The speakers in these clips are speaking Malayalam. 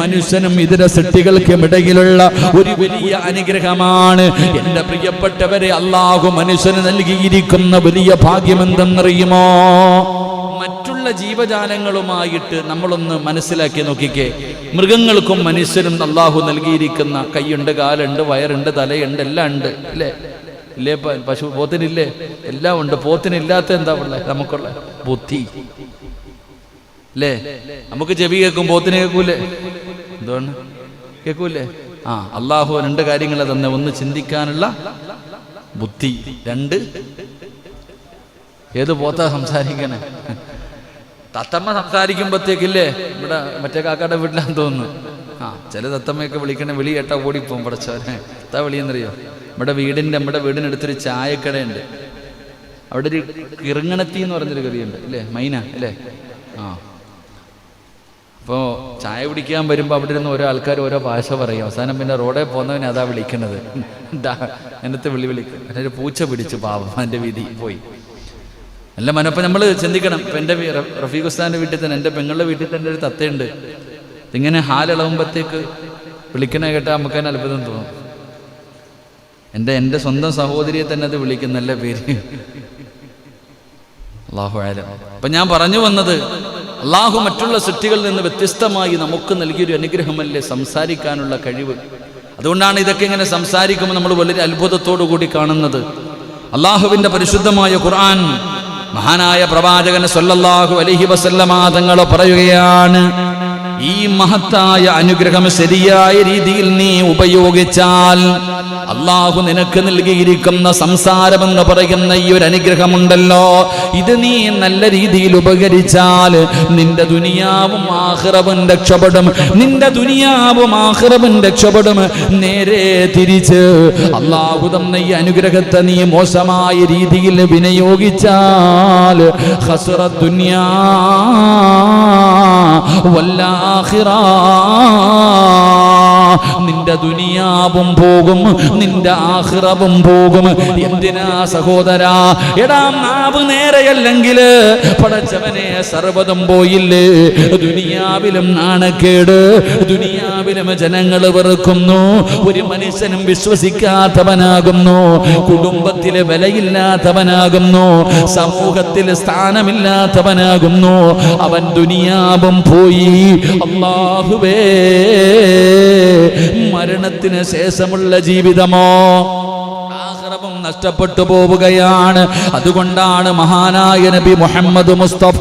മനുഷ്യനും ഇതര സൃഷ്ടികൾക്കും ഇടയിലുള്ള ഒരു വലിയ അനുഗ്രഹമാണ്. എന്റെ പ്രിയപ്പെട്ടവരെ, അല്ലാഹു മനുഷ്യന് നൽകിയിരിക്കുന്ന വലിയ ഭാഗ്യം എന്തെന്നറിയുമോ? മറ്റുള്ള ജീവജാലങ്ങളുമായിട്ട് നമ്മളൊന്ന് മനസ്സിലാക്കി നോക്കിക്കേ. മൃഗങ്ങൾക്കും മനുഷ്യനും അല്ലാഹു നൽകിയിരിക്കുന്ന കൈയുണ്ട്, കാലുണ്ട്, വയറുണ്ട്, തലയുണ്ട്, എല്ലാം ഉണ്ട്, ഇല്ലേ? ഇല്ലേ? പശു പോത്തിനില്ലേ? എല്ലാം ഉണ്ട്. പോത്തിനില്ലാത്ത എന്താ ഉള്ളത്? നമുക്കുള്ള ബുദ്ധി, അല്ലേ? നമുക്ക് ചെവി കേൾക്കും, പോത്തിന് കേൾക്കൂലേ? എന്തുകൊണ്ട് കേൾക്കൂലേ? അല്ലാഹു രണ്ട് കാര്യങ്ങൾ തന്നെ. ഒന്ന്, ചിന്തിക്കാനുള്ള ബുദ്ധി. രണ്ട്, ഏത് പോത്താ സംസാരിക്കണേ? തത്തമ്മ സംസാരിക്കുമ്പോഴത്തേക്കില്ലേ, ഇവിടെ മറ്റേ കാക്കയുടെ വീട്ടിലാന്ന് തോന്നുന്നു. ചില തത്തമ്മയൊക്കെ വിളിക്കണേ, വിളി കേട്ടാ ഓടിപ്പോവും. പടച്ചവനെ, എന്താ വിളിയെന്നറിയോ? നമ്മുടെ വീടിനടുത്തൊരു ചായക്കടയുണ്ട്. അവിടെ ഒരു കിറുങ്ങണത്തി എന്ന് പറഞ്ഞൊരു കറിയുണ്ട്, അല്ലേ? മൈന, അല്ലേ? അപ്പോൾ ചായ കുടിക്കാൻ വരുമ്പോൾ അവിടെ ഇരുന്ന് ഓരോ ആൾക്കാർ ഓരോ ഭാഷ പറയും. അവസാനം പിന്നെ റോഡേ പോകുന്നവനെ അതാ വിളിക്കണത്. എന്നത്തെ വിളിക്കും. അതിനൊരു പൂച്ച പിടിച്ചു, പാവം, എൻ്റെ വിധി പോയി. നല്ല മനപ്പം നമ്മൾ ചിന്തിക്കണം. ഇപ്പം എൻ്റെ റഫീഖ് ഉസ്താദിൻ്റെ വീട്ടിൽ തന്നെ, എൻ്റെ പെങ്ങളുടെ വീട്ടിൽ തന്നെ ഒരു തത്തയുണ്ട്. ഇങ്ങനെ ഹാലിളകുമ്പോഴത്തേക്ക് വിളിക്കണ കേട്ടാൽ നമുക്ക് തന്നെ അത്ഭുതം തോന്നും. എൻ്റെ സ്വന്തം സഹോദരിയെ തന്നെ അത് വിളിക്കും, നല്ല പേര്. അല്ലാഹു ആലം. അപ്പം ഞാൻ പറഞ്ഞു വന്നത്, അല്ലാഹു മറ്റുള്ള സൃഷ്ടികളിൽ നിന്ന് വ്യത്യസ്തമായി നമുക്ക് നൽകിയൊരു അനുഗ്രഹമല്ലേ സംസാരിക്കാനുള്ള കഴിവ്. അതുകൊണ്ടാണ് ഇതൊക്കെ ഇങ്ങനെ സംസാരിക്കുമ്പോൾ നമ്മൾ വളരെ അത്ഭുതത്തോടു കൂടി കാണുന്നത്. അല്ലാഹുവിൻ്റെ പരിശുദ്ധമായ ഖുർആൻ, മഹാനായ പ്രവാചകൻ സല്ലല്ലാഹു അലൈഹി വസല്ലമ തങ്ങൾ പറയുകയാണ്, ഈ മഹത്തായ അനുഗ്രഹം ശരിയായ രീതിയിൽ നീ ഉപയോഗിച്ചാൽ, അല്ലാഹു നിനക്ക് നൽകിയിരിക്കുന്ന സംസാരമെന്ന് പറയുന്ന ഈ ഒരു അനുഗ്രഹമുണ്ടല്ലോ, ഇത് നീ നല്ല രീതിയിൽ ഉപകരിച്ചാൽ നിന്റെ ദുനിയാവും ആഖിറവും രക്ഷപ്പെടും. നിന്റെ ദുനിയാവും ആഖിറവും രക്ഷപ്പെടും. നേരെ തിരിച്ച് അല്ലാഹു തന്ന ഈ അനുഗ്രഹത്തെ നീ മോശമായ രീതിയിൽ വിനിയോഗിച്ചാൽ ഖസ്റ ദുനിയാ വൽ ആഖിറ, നിന്റെ ദുനിയാവും പോകും, നിന്റെ ആഖിറവും പോകും. എന്തിനാ സഹോദരാ? എടാ, നാവ് നേരെയല്ലെങ്കിൽ പടച്ചവനെ സർവ്വതും പോയില്ലേ. ദുനിയാവിലും നാണക്കേട്, ദുനിയാവിലും ജനങ്ങൾ വെറുക്കുന്നു, ഒരു മനുഷ്യനും വിശ്വസിക്കാത്തവനാകുന്നു, കുടുംബത്തിലെ വിലയില്ലാത്തവനാകുന്നു, സമൂഹത്തിൽ സ്ഥാനമില്ലാത്തവനാകുന്നു. അവൻ ദുനിയാവും പോയി. അല്ലാഹുവേ, മരണത്തിന് ശേഷമുള്ള ജീവിതമോ ആഖിറവും നഷ്ടപ്പെട്ടു പോവുകയാണ്. അതുകൊണ്ടാണ് മഹാനായ നബി മുഹമ്മദ് മുസ്തഫ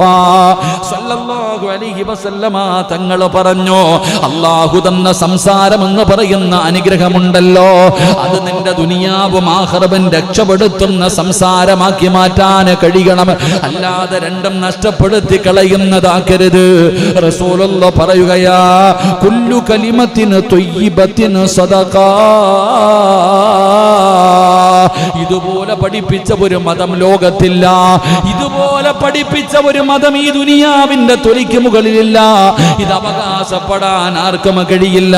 സല്ലല്ലാഹു അലൈഹി വസല്ലമ തങ്ങൾ പറഞ്ഞു, അല്ലാഹു തന്ന സംസാരം എന്ന് പറയുന്ന അനുഗ്രഹമുണ്ടല്ലോ, അത് നിന്റെ ദുനിയാവും ആഖിറവും രക്ഷപ്പെടുത്തുന്ന സംസാരമാക്കി മാറ്റാൻ കഴിയണം. അല്ലാതെ രണ്ടും നഷ്ടപ്പെടുത്തി കളയുന്നതാക്കരുത്. റസൂലുള്ളാഹി പറയുകയാ, കുല്ലു കലിമത്തിൻ ത്വയ്യിബത്തിൻ സദഖ. ഇതുപോലെ പഠിപ്പിച്ച ഒരു മതം ലോകത്തില്ല. ഇതുപോലെ പഠിപ്പിച്ച ഒരു മതം ഈ ദുനിയാവിന്റെ തൊലിക്ക് മുകളിലില്ല. ഇത് അവകാശപ്പെടാൻ ആർക്കും കഴിയില്ല.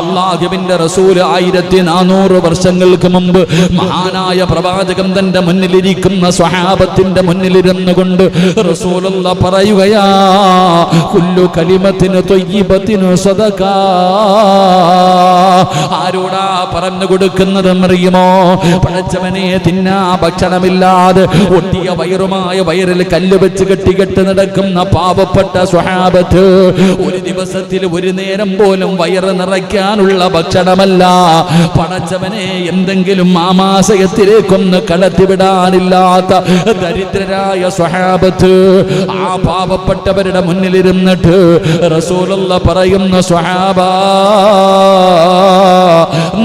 അല്ലാഹുവിന്റെ റസൂൽ 1400 വർഷങ്ങൾക്ക് മുമ്പ് മഹാനായ പ്രവാചകൻ തന്റെ മുന്നിലിരിക്കുന്ന സ്വഹാബത്തിന്റെ മുന്നിലിരുന്നു കൊണ്ട് റസൂലുള്ളാഹി പറയുകയാ, കുല്ലു കലിമത്തിനു ത്വയ്യിബത്തിനു സദഖ. ആരോടാ പറഞ്ഞു കൊടുക്കുന്നതെന്നറിയുമോ? പടച്ചവനെ, തിന്നാ ഭക്ഷണമില്ലാതെ ഒട്ടിയ വയറുമായ വയറിൽ കല്ല് വെച്ച് കെട്ടി നടക്കുന്ന പാവപ്പെട്ട സ്വഹാബത്ത്, ഒരു ദിവസത്തിൽ ഒരു നേരം പോലും വയറ് നിറയ്ക്കാനുള്ള ഭക്ഷണമല്ല പടച്ചവനെ, എന്തെങ്കിലും ആമാശയത്തിലേക്കൊന്ന് കടത്തിവിടാനില്ലാത്ത ദരിദ്രരായ സ്വഹാബത്ത്, ആ പാവപ്പെട്ടവരുടെ മുന്നിലിരുന്നിട്ട് റസൂലുള്ളാഹി പറയുന്ന, സ്വഹാബാ,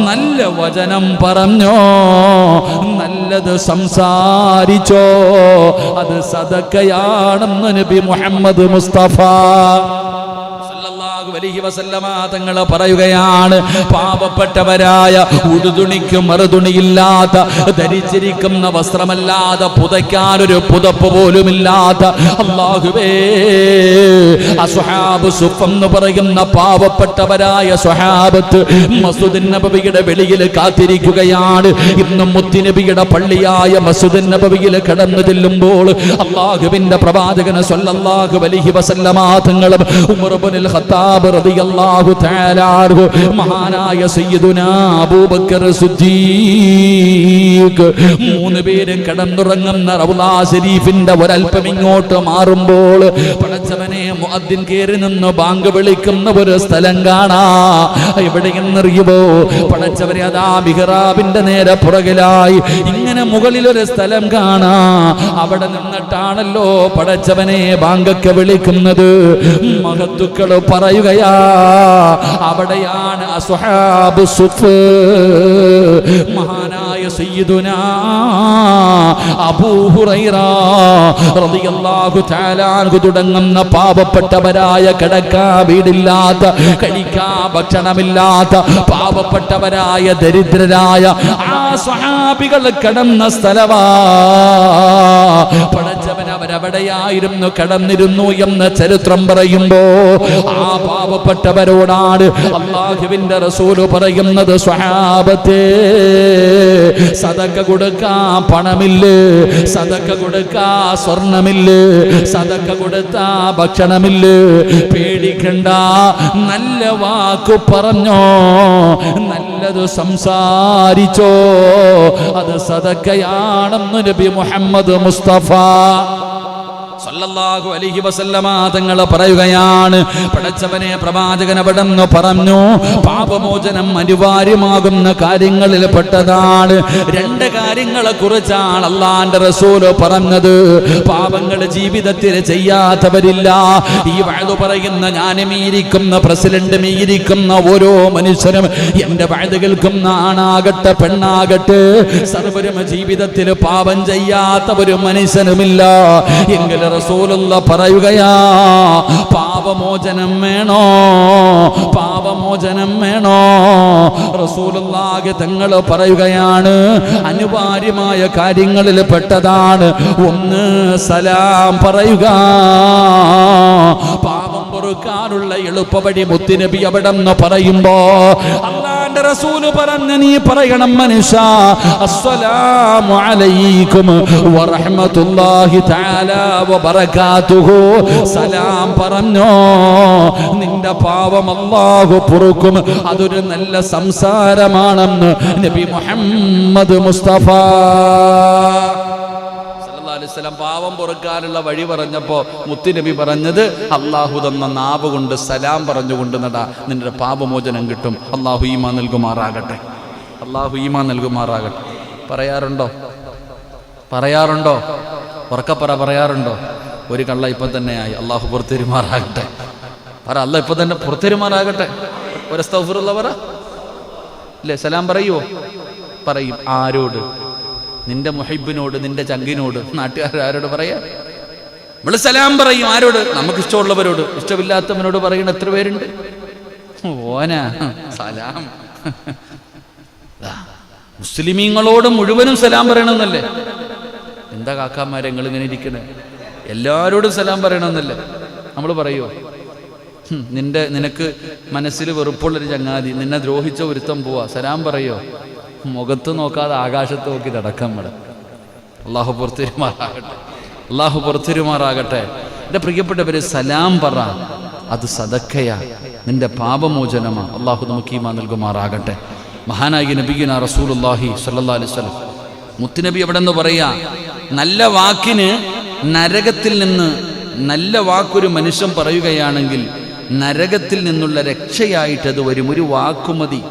നല്ല വചനം പറഞ്ഞോ, നല്ലത് സംസാരിച്ചോ, അത് സദഖയാണെന്ന് നബി മുഹമ്മദ് മുസ്തഫ സല്ലല്ലാഹു അലൈഹി വസല്ലമ തങ്ങൾ പറയുകയാണ്. പാവപ്പെട്ടവരായ, ഉടുതുണിക്ക് മറുതുണിയില്ലാത്ത, ധരിച്ചിരിക്കുന്ന വസ്ത്രമല്ലാതെ പുതയ്ക്കാനൊരു പുതപ്പ് പോലുമില്ലാത്ത, അല്ലാഹുവേ, അസ്ഹാബ് സുഫ് എന്ന് പറയുന്ന പാവപ്പെട്ടവരായ സ്വഹാബത്ത് മസ്ജിദുൻ നബവിയുടെ വെളിയിൽ കാത്തിരിക്കുകയാണ്. ഇന്നും മുത്തുനബിയുടെ പള്ളിയായ മസ്ജിദുൻ നബവിയിൽ കടന്നു ചെല്ലുമ്പോൾ അല്ലാഹുവിന്റെ പ്രവാചകൻ സല്ലല്ലാഹു അലൈഹി വസല്ലമ തങ്ങളും ഉമർ ഇബ്നുൽ ഖത്താബ് ഖത്താബ് റളിയല്ലാഹു തആല അൻഹു, മഹാനായ സയ്യിദുനാ അബൂബക്കർ സിദ്ദീഖ് 3 പേരും കിടന്നുറങ്ങുന്ന റൗളാ ശരീഫിന്റെ ഒരൽപ്പം ഇങ്ങോട്ട് മാറുമ്പോൾ പടച്ചവനെ മുഅദ്ദിൻ കേറി നിന്ന് ബാങ്ക് വിളിക്കുന്ന ഒരു സ്ഥലം കാണാ. എവിടെയെന്നറിയുമോ? പടച്ചവനെ അതാ മിഹ്റാബിന്റെ നേരെ പുറകിലായി ഇങ്ങനെ മുകളിൽ ഒരു സ്ഥലം കാണാ. അവിടെ നിന്നിട്ടാണല്ലോ പടച്ചവനെ ബാങ്കൊക്കെ വിളിക്കുന്നത്. മഹത്തുക്കൾ പറയുകയാ, അവിടെയാണ് അസ്ഹാബു സുഫ്, മഹാനായ സയ്യിദുനാ അബൂ ഹുറൈറ റളിയല്ലാഹു തആല അൻഹു തുടങ്ങുന്ന പാവപ്പെട്ടവരായ കിടക്കാ വീടില്ലാത്ത, കഴിക്കാ ഭക്ഷണമില്ലാത്ത പാവപ്പെട്ടവരായ ദരിദ്രരായ ആ സ്വഹാബികൾ കിടന്ന സ്ഥലവാ. പടച്ചവൻ അവരവിടെയായിരുന്നു കിടന്നിരുന്നു എന്ന് ചരിത്രം പറയുമ്പോ ആ പാവപ്പെട്ടവരോടാണ് അല്ലാഹുവിന്റെ റസൂല് പറയുന്നത്, സ്വഹാബത്തേ സദക്ക കൊടുക്കാൻ പണമില്ലേ, സദക്ക കൊടുക്കാൻ സ്വർണമില്ലേ, സദക്ക കൊടുത്താ ഭക്ഷണമില്ലേ, പേടിക്കണ്ട, നല്ല വാക്ക് പറഞ്ഞോ, നല്ലത് സംസാരിച്ചോ, അത് സദക്കയാണെന്ന് നബി മുഹമ്മദ് മുസ്തഫ സല്ലല്ലാഹു അലൈഹി വസല്ലമ തങ്ങൾ പറയുകയാണ്. പടച്ചവനെ പ്രവാചകൻ അവിടെന്ന് പറഞ്ഞു, പാപമോചനം അനിവാര്യമാകുന്ന കാര്യങ്ങളിൽ പെട്ടതാണ്. 2 കാര്യങ്ങളെ കുറിച്ചാണ് അല്ലാഹുവിന്റെ റസൂൽ പറഞ്ഞത്. പാപങ്ങൾ ജീവിതത്തിൽ ചെയ്യാത്തവരില്ല. ഈ വഅദ് പറയുന്ന ഞാനും ഇരിക്കുന്ന പ്രസിഡന്റും ഇരിക്കുന്ന ഓരോ മനുഷ്യരും എന്റെ വഅദ് കേൾക്കുന്ന ആണാകട്ടെ പെണ്ണാകട്ടെ സർവരും ജീവിതത്തിൽ പാപം ചെയ്യാത്ത ഒരു മനുഷ്യനുമില്ല. എങ്കിലും റസൂലുള്ള പറയുകയാ, പാപമോചനം വേണോ, പാപമോചനം വേണോ? റസൂലുള്ളാഹി തങ്ങൾ പറയുകയാണ്, അനിവാര്യമായ കാര്യങ്ങളിൽ പെട്ടതാണ്. 1 സലാം പറയുക. പാപം പൊറുക്കാനുള്ള എളുപ്പവഴി മുത്തുനബി അവിടെന്ന് പറയുമ്പോ അല്ലാഹുവിന്റെ റസൂൽ പറഞ്ഞു, നീ പറയണം മനുഷ്യ, അസ്സലാമു അലൈക്കും വറഹ്മത്തുള്ളാഹി തആല വബറകാതുഹു. സലാം പറഞ്ഞോ, നിന്റെ പാപം അല്ലാഹു പൊറുക്കും. അതൊരു നല്ല സംസാരമാണെന്ന് നബി മുഹമ്മദ് മുസ്തഫ സല്ലല്ലാഹു അലൈഹി വസല്ലം പാപം പൊറുക്കാനുള്ള വഴി പറഞ്ഞപ്പോ മുത്തുനബി പറഞ്ഞത്, അല്ലാഹു തന്ന നാവ് കൊണ്ട് സലാം പറഞ്ഞുകൊണ്ട് നടാ, നിന്റെ പാപമോചനം കിട്ടും. അല്ലാഹു ഈമാൻ നൽകുമാറാകട്ടെ, അല്ലാഹു ഈമാൻ നൽകുമാറാകട്ടെ. പറയാറുണ്ടോ? ഉറക്കപ്പറ, പറയാറുണ്ടോ? ഒരു കള്ള ഇപ്പം തന്നെ ആയി. അല്ലാഹു പുറത്തെരുമാറാകട്ടെ. പറ, അല്ല ഇപ്പൊ തന്നെ പുറത്തെരുമാറാകട്ടെ. ഒരു അസ്തഗ്ഫിറുള്ള പറ. ഇല്ലേ, സലാം പറയുവോ? പറയും. ആരോട്? നിന്റെ മുഹിബിനോട്, നിന്റെ ചങ്കിനോട്. നാട്ടുകാരോട് പറയാ? നമ്മള് സലാം പറയും. ആരോട്? നമുക്ക് ഇഷ്ടമുള്ളവരോട്. ഇഷ്ടമില്ലാത്തവനോട് പറയുന്ന എത്ര പേരുണ്ട്? ഓനാ സലാം. മുസ്ലിമീങ്ങളോട് മുഴുവനും സലാം പറയണമെന്നല്ലേ? എന്താ കാക്കാമാരെ നിങ്ങൾ ഇങ്ങനെ ഇരിക്കണേ? എല്ലാവരോടും സലാം പറയണമെന്നല്ലേ? നമ്മൾ പറയുമോ? നിനക്ക് മനസ്സിൽ വെറുപ്പുള്ളൊരു ചങ്ങാതി, നിന്നെ ദ്രോഹിച്ച ഒരുത്തം പോവാ, സലാം പറയോ? മുഖത്ത് നോക്കാതെ ആകാശത്ത് നോക്കി നടക്കാൻ വേണം. അള്ളാഹു പുറത്തിരുമാറാകട്ടെ, അള്ളാഹു പുറത്തിരുമാറാകട്ടെ. എൻ്റെ പ്രിയപ്പെട്ടവര്, സലാം പറ, അത് സദക്കയാ, നിന്റെ പാപമോചനമാണ്. അള്ളാഹു നമുക്ക് ഈമാൻ നൽകുമാറാകട്ടെ. മഹാനായ നബിയുന റസൂലുള്ളാഹി സ്വല്ലല്ലാഹു അലൈഹി വസല്ലം മുത്തുനബി എവിടെ നിന്ന് പറയാ, നല്ല വാക്കിന് നരകത്തിൽ നിന്ന്, നല്ല വാക്കൊരു മനുഷ്യൻ പറയുകയാണെങ്കിൽ നരകത്തിൽ നിന്നുള്ള രക്ഷയായിട്ടത് വരും. ഒരു വാക്കുമതി,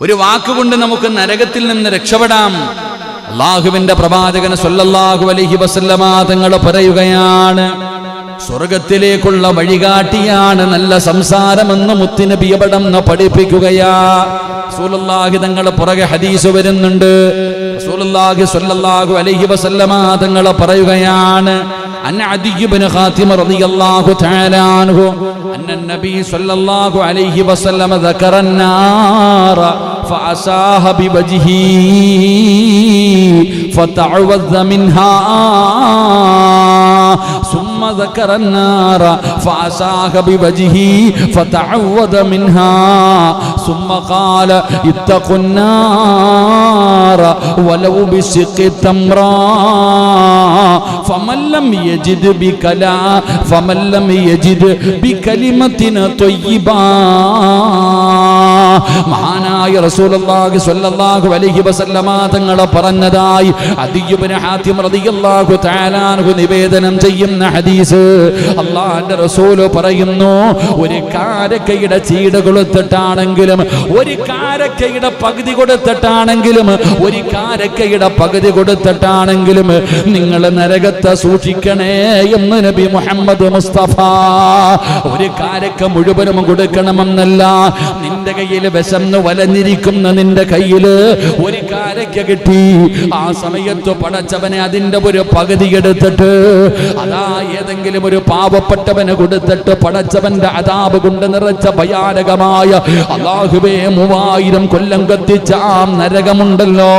ഒരു വാക്കുകൊണ്ട് നമുക്ക് നരകത്തിൽ നിന്ന് രക്ഷപ്പെടാം. അല്ലാഹുവിന്റെ പ്രവാചകൻ സ്വല്ലല്ലാഹു അലൈഹി വസല്ലമ തങ്ങൾ പറയുകയാണ്, സ്വർഗത്തിലേക്കുള്ള വഴികാട്ടിയാണ് നല്ല സംസാരമെന്ന് മുത്തുനബി അവിടെന്ന് പഠിപ്പിക്കുകയാ. റസൂലുള്ളാഹി തങ്ങൾ പുറകെ ഹദീസ് വരുന്നുണ്ട്. റസൂലുള്ളാഹി സ്വല്ലല്ലാഹു അലൈഹി വസല്ലമ തങ്ങൾ പറയുകയാണ്, അൻ അദി ഇബ്നു ഖാതിം റളിയല്ലാഹു തആല അൻഹു അന്ന നബി സ്വല്ലല്ലാഹു അലൈഹി വസല്ലമ ദക്കറ النار فأساها بوجهه فتعوذ منها ثم ذكر النار فأشاح بوجهه فتعوذ منها ثم قال اتقوا النار ولو بشق تمرة فمن لم يجد بكلمة طيبة. മഹാനായ റസൂലുള്ളാഹി സ്വല്ലല്ലാഹു അലൈഹി വസല്ലമ തങ്ങൾ പറഞ്ഞതായി അദീ ഇബ്നു ഹാതിം റളിയല്ലാഹു തആല അൻഹു നിവേദനം ചെയ്യുന്ന ഹദീസ്. അല്ലാഹുവിന്റെ റസൂൽ പറയുന്നു, ഒരു കാരക്കയുടെ ചീട് കൊടുത്തിട്ടാണെങ്കിലും, ഒരു കാരക്കയുടെ പകുതി കൊടുത്തിട്ടാണെങ്കിലും, ഒരു കാരക്കയുടെ പകുതി കൊടുത്തിട്ടാണെങ്കിലും നിങ്ങൾ നരകത്തെ സൂക്ഷിക്കണേ എന്ന് നബി മുഹമ്മദ് മുസ്തഫ. ഒരു കാരക്ക മുഴുവനും കൊടുക്കണമെന്നല്ല, നിന്റെ കയ്യിൽ വിശന്ന് വലഞ്ഞിരിക്കുന്ന നിന്റെ കയ്യിൽ ഒരു കാരക്ക കിട്ടി, ആ സമയത്ത് പടച്ചവനെ അതിന്റെ ഒരു പകുതി എടുത്തിട്ട് അതാ ഏതെങ്കിലും ഒരു പാവപ്പെട്ടവന് കൊടുത്തിട്ട് പടച്ചവന്റെ അദാബ് കൊണ്ട് നിറച്ച ഭയാനകമായ അല്ലാഹുവേ 3000 കൊല്ലം കത്തിച്ച ആ നരകമുണ്ടല്ലോ,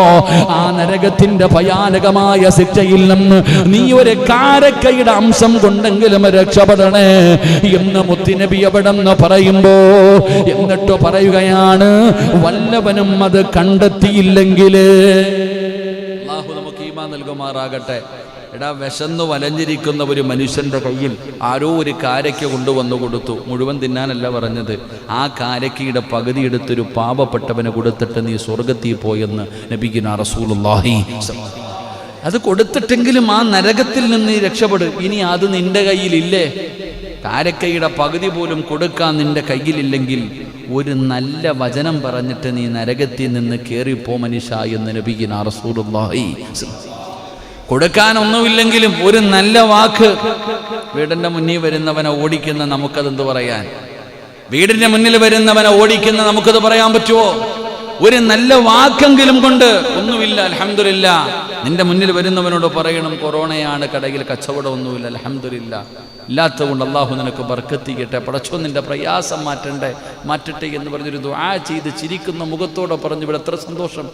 ആ നരകത്തിന്റെ ഭയാനകമായ ശിക്ഷയിൽ നിന്ന് നീ ഒരു കാരക്കയുടെ അംശം കൊണ്ടെങ്കിലും രക്ഷപ്പെടണേ എന്ന് മുത്തുനബി അവിടെന്ന് പറയുമ്പോ എന്നിട്ട് പറയുകയാണ്, വല്ലവനും അത് കണ്ടെത്തിയില്ലെങ്കിൽ അല്ലാഹു നമുക്ക് ഈമാൻ നൽകുമാറാകട്ടെ. എടാ, വിശന്നു വലഞ്ഞിരിക്കുന്ന ഒരു മനുഷ്യന്റെ കയ്യിൽ ആരോ ഒരു കാരക്ക കൊണ്ടുവന്നു കൊടുത്തു. മുഴുവൻ തിന്നാനല്ല പറഞ്ഞത്, ആ കാരക്കയുടെ പകുതി എടുത്തൊരു പാവപ്പെട്ടവന് കൊടുത്തിട്ട് നീ സ്വർഗത്തിൽ പോയെന്ന് നബിയുനാ റസൂലുള്ളാഹി. അത് കൊടുത്തിട്ടെങ്കിലും ആ നരകത്തിൽ നിന്ന് നീ രക്ഷപ്പെടും. ഇനി അത് നിന്റെ കയ്യിലില്ലേ, കാരക്കയുടെ പകുതി പോലും കൊടുക്കാൻ നിന്റെ കയ്യിലില്ലെങ്കിൽ ഒരു നല്ല വചനം പറഞ്ഞിട്ട് നീ നരകത്തിൽ നിന്ന് കേറിപ്പോ മനുഷ്യ എന്ന് നബിയുനാ റസൂലുള്ളാഹി. കൊടുക്കാനൊന്നുമില്ലെങ്കിലും ഒരു നല്ല വാക്ക്. വീടിന്റെ മുന്നിൽ വരുന്നവനെ ഓടിക്കുന്ന നമുക്കതെന്ത് പറയാൻ? വീടിന്റെ മുന്നിൽ വരുന്നവനെ ഓടിക്കുന്ന നമുക്കത് പറയാൻ പറ്റുമോ? ഒരു നല്ല വാക്കെങ്കിലും കൊണ്ട് ഒന്നുമില്ല അൽഹംദുലില്ലാ. നിന്റെ മുന്നിൽ വരുന്നവനോട് പറയണം, കൊറോണയാണ്, കടയിൽ കച്ചവടം ഒന്നുമില്ല, അൽഹംദുലില്ലാ. ഇല്ലാത്തതുകൊണ്ട് അള്ളാഹു നിനക്ക് ബർക്കത്ത് ചെയ്യട്ടെ, പടച്ചോ നിന്റെ പ്രയാസം മാറ്റട്ടെ എന്ന് പറഞ്ഞൊരു ദുആ ചെയ്ത് ചിരിക്കുന്ന മുഖത്തോടെ പറഞ്ഞു, ഇവിടെ എത്ര സന്തോഷം.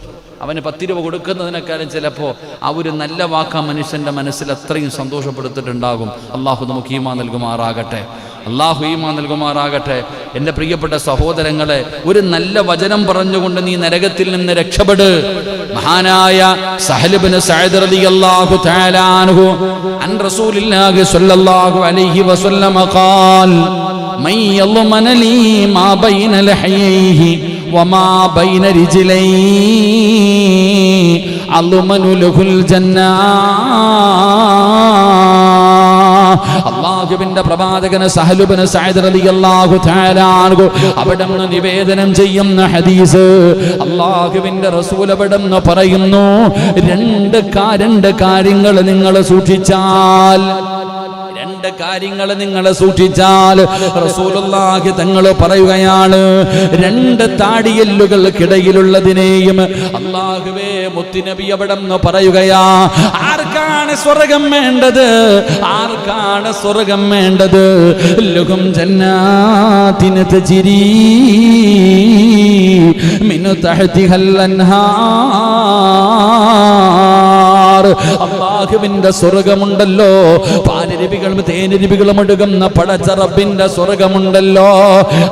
അവന് 10 രൂപ കൊടുക്കുന്നതിനേക്കാളും ചിലപ്പോൾ ആ ഒരു നല്ല വാക്ക് ആ മനുഷ്യന്റെ മനസ്സിൽ അത്രയും സന്തോഷപ്പെടുത്തിട്ടുണ്ടാകും. അള്ളാഹു നമുക്ക് ഈമാൻ നൽകുമാറാകട്ടെ, അള്ളാഹു ഈമാൻ നൽകുമാറാകട്ടെ. എൻ്റെ പ്രിയപ്പെട്ട സഹോദരങ്ങളെ, ഒരു നല്ല വചനം പറഞ്ഞുകൊണ്ട് നീ നരകത്തിൽ നിന്ന് രക്ഷപ്പെട്. മഹാനായ സഹൽ ഇബ്നു സഅദ് റളിയല്ലാഹു തആല അൻഹു അൻ റസൂലില്ലാഹി സ്വല്ലല്ലാഹു അലൈഹി വസല്ലം ഖാൽ മൻ യളമന ലീ മാ ബൈന ലഹയൈഹി വമാ ബൈന റിജ്ലൈഹി അളമനു ലഹുൽ ജന്നാ. അല്ലാഹുവിന്റെ പ്രവാചകൻ സഹൽ ഇബ്നു സഅദ് റളിയല്ലാഹു തആല അൻഹു അവിടുന്ന് നിവേദനം ചെയ്യുന്ന ഹദീസ്. അല്ലാഹുവിന്റെ റസൂൽ അവിടുന്ന് പറയുന്നു, രണ്ട് കാര്യങ്ങൾ നിങ്ങൾ സൂക്ഷിച്ചാൽ, റസൂലുള്ളാഹി തങ്ങൾ പറയുകയാണ്, 2 താടിയെല്ലുകൾക്കിടയിലുള്ളതിനെയും അല്ലാഹുവേ മുത്തുനബി അവിടെന്ന് പറയുകയാ, ആർക്കാണ് സ്വർഗം വേണ്ടത്? ലഹും ജന്നാത്തിൻ തജ്രീ മിൻ തഹ്തിഹൽ അൻഹാർ. അല്ലാഹുവിന്റെ സ്വർഗമുണ്ടല്ലോ, പാലരുവികളും തേനരുവികളും ഒഴുകുന്ന പടച്ച റബ്ബിന്റെ സ്വർഗമുണ്ടല്ലോ,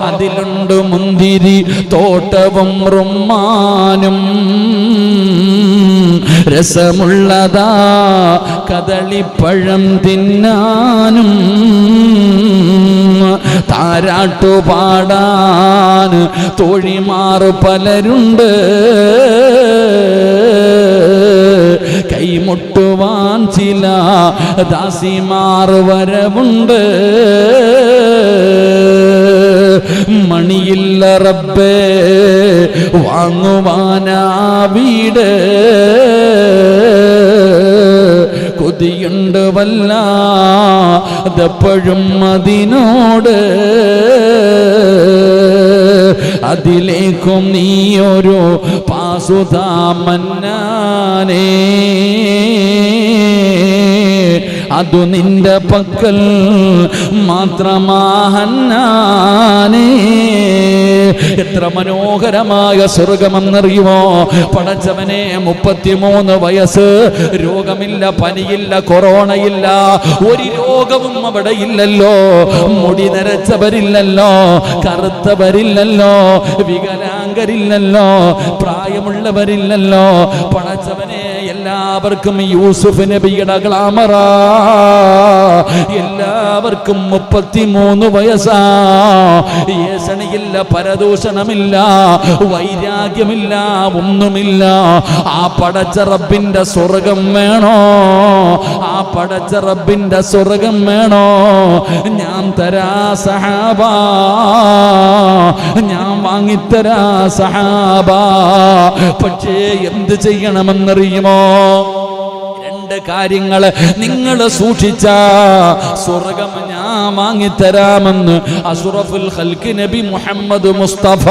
അതിലുണ്ട് മുന്തിരി തോട്ടവും റുമ്മാനും, രസമുള്ളതാ കദളിപ്പഴം തിന്നാനും, താരാട്ടുപാടാൻ തോഴിമാർ പലരുണ്ട്, കൈമുട്ടുവാൻ ചില ദാസിമാർ വരവുണ്ട്, മണിയില്ല റബ്ബേ വാങ്ങുവാനാ വീട്, കൊതിയുണ്ട് വല്ലാതെപ്പോഴും അതിനോട്, അതിലേക്കും നീയൊരു പാസുതാ മന്നാനേ, അതു നിന്റെ പക്കൽ മാത്രമാഹന്നാനേ. എത്ര മനോഹരമായ സ്വർഗമെന്നറിയുമോ? പടച്ചവനെ 33 വയസ്സ്, രോഗമില്ല, പനിയില്ല, കൊറോണയില്ല, ഒരു രോഗവും അവിടെ ഇല്ലല്ലോ. മുടി നരച്ചവരില്ലല്ലോ, കറുത്തവരില്ലല്ലോ, വികലാംഗരില്ലല്ലോ, പ്രായമുള്ളവരില്ലല്ലോ. പടച്ചവനെ എല്ലാവർക്കും യൂസുഫ് നബിയുടെ ഗ്ലാമറ, എല്ലാവർക്കും 33 വയസ്സാ. ഏഷണിയില്ല, പരദൂഷണമില്ല, വൈരാഗ്യമില്ല, ഒന്നുമില്ല. ആ പടച്ച റബ്ബിന്റെ സ്വർഗം വേണോ? ആ പടച്ച റബ്ബിന്റെ സ്വർഗം വേണോ? ഞാൻ തരാ സഹാബ, ഞാൻ വാങ്ങിത്തരാ സഹാബ. പക്ഷേ എന്ത് ചെയ്യണമെന്നറിയുമോ? രണ്ട് കാര്യങ്ങൾ നിങ്ങൾ സൂക്ഷിച്ച സ്വർഗം ഞാൻ വാങ്ങിത്തരാമെന്ന് അഷ്റഫുൽ ഖൽഖ് നബി മുഹമ്മദ് മുസ്തഫ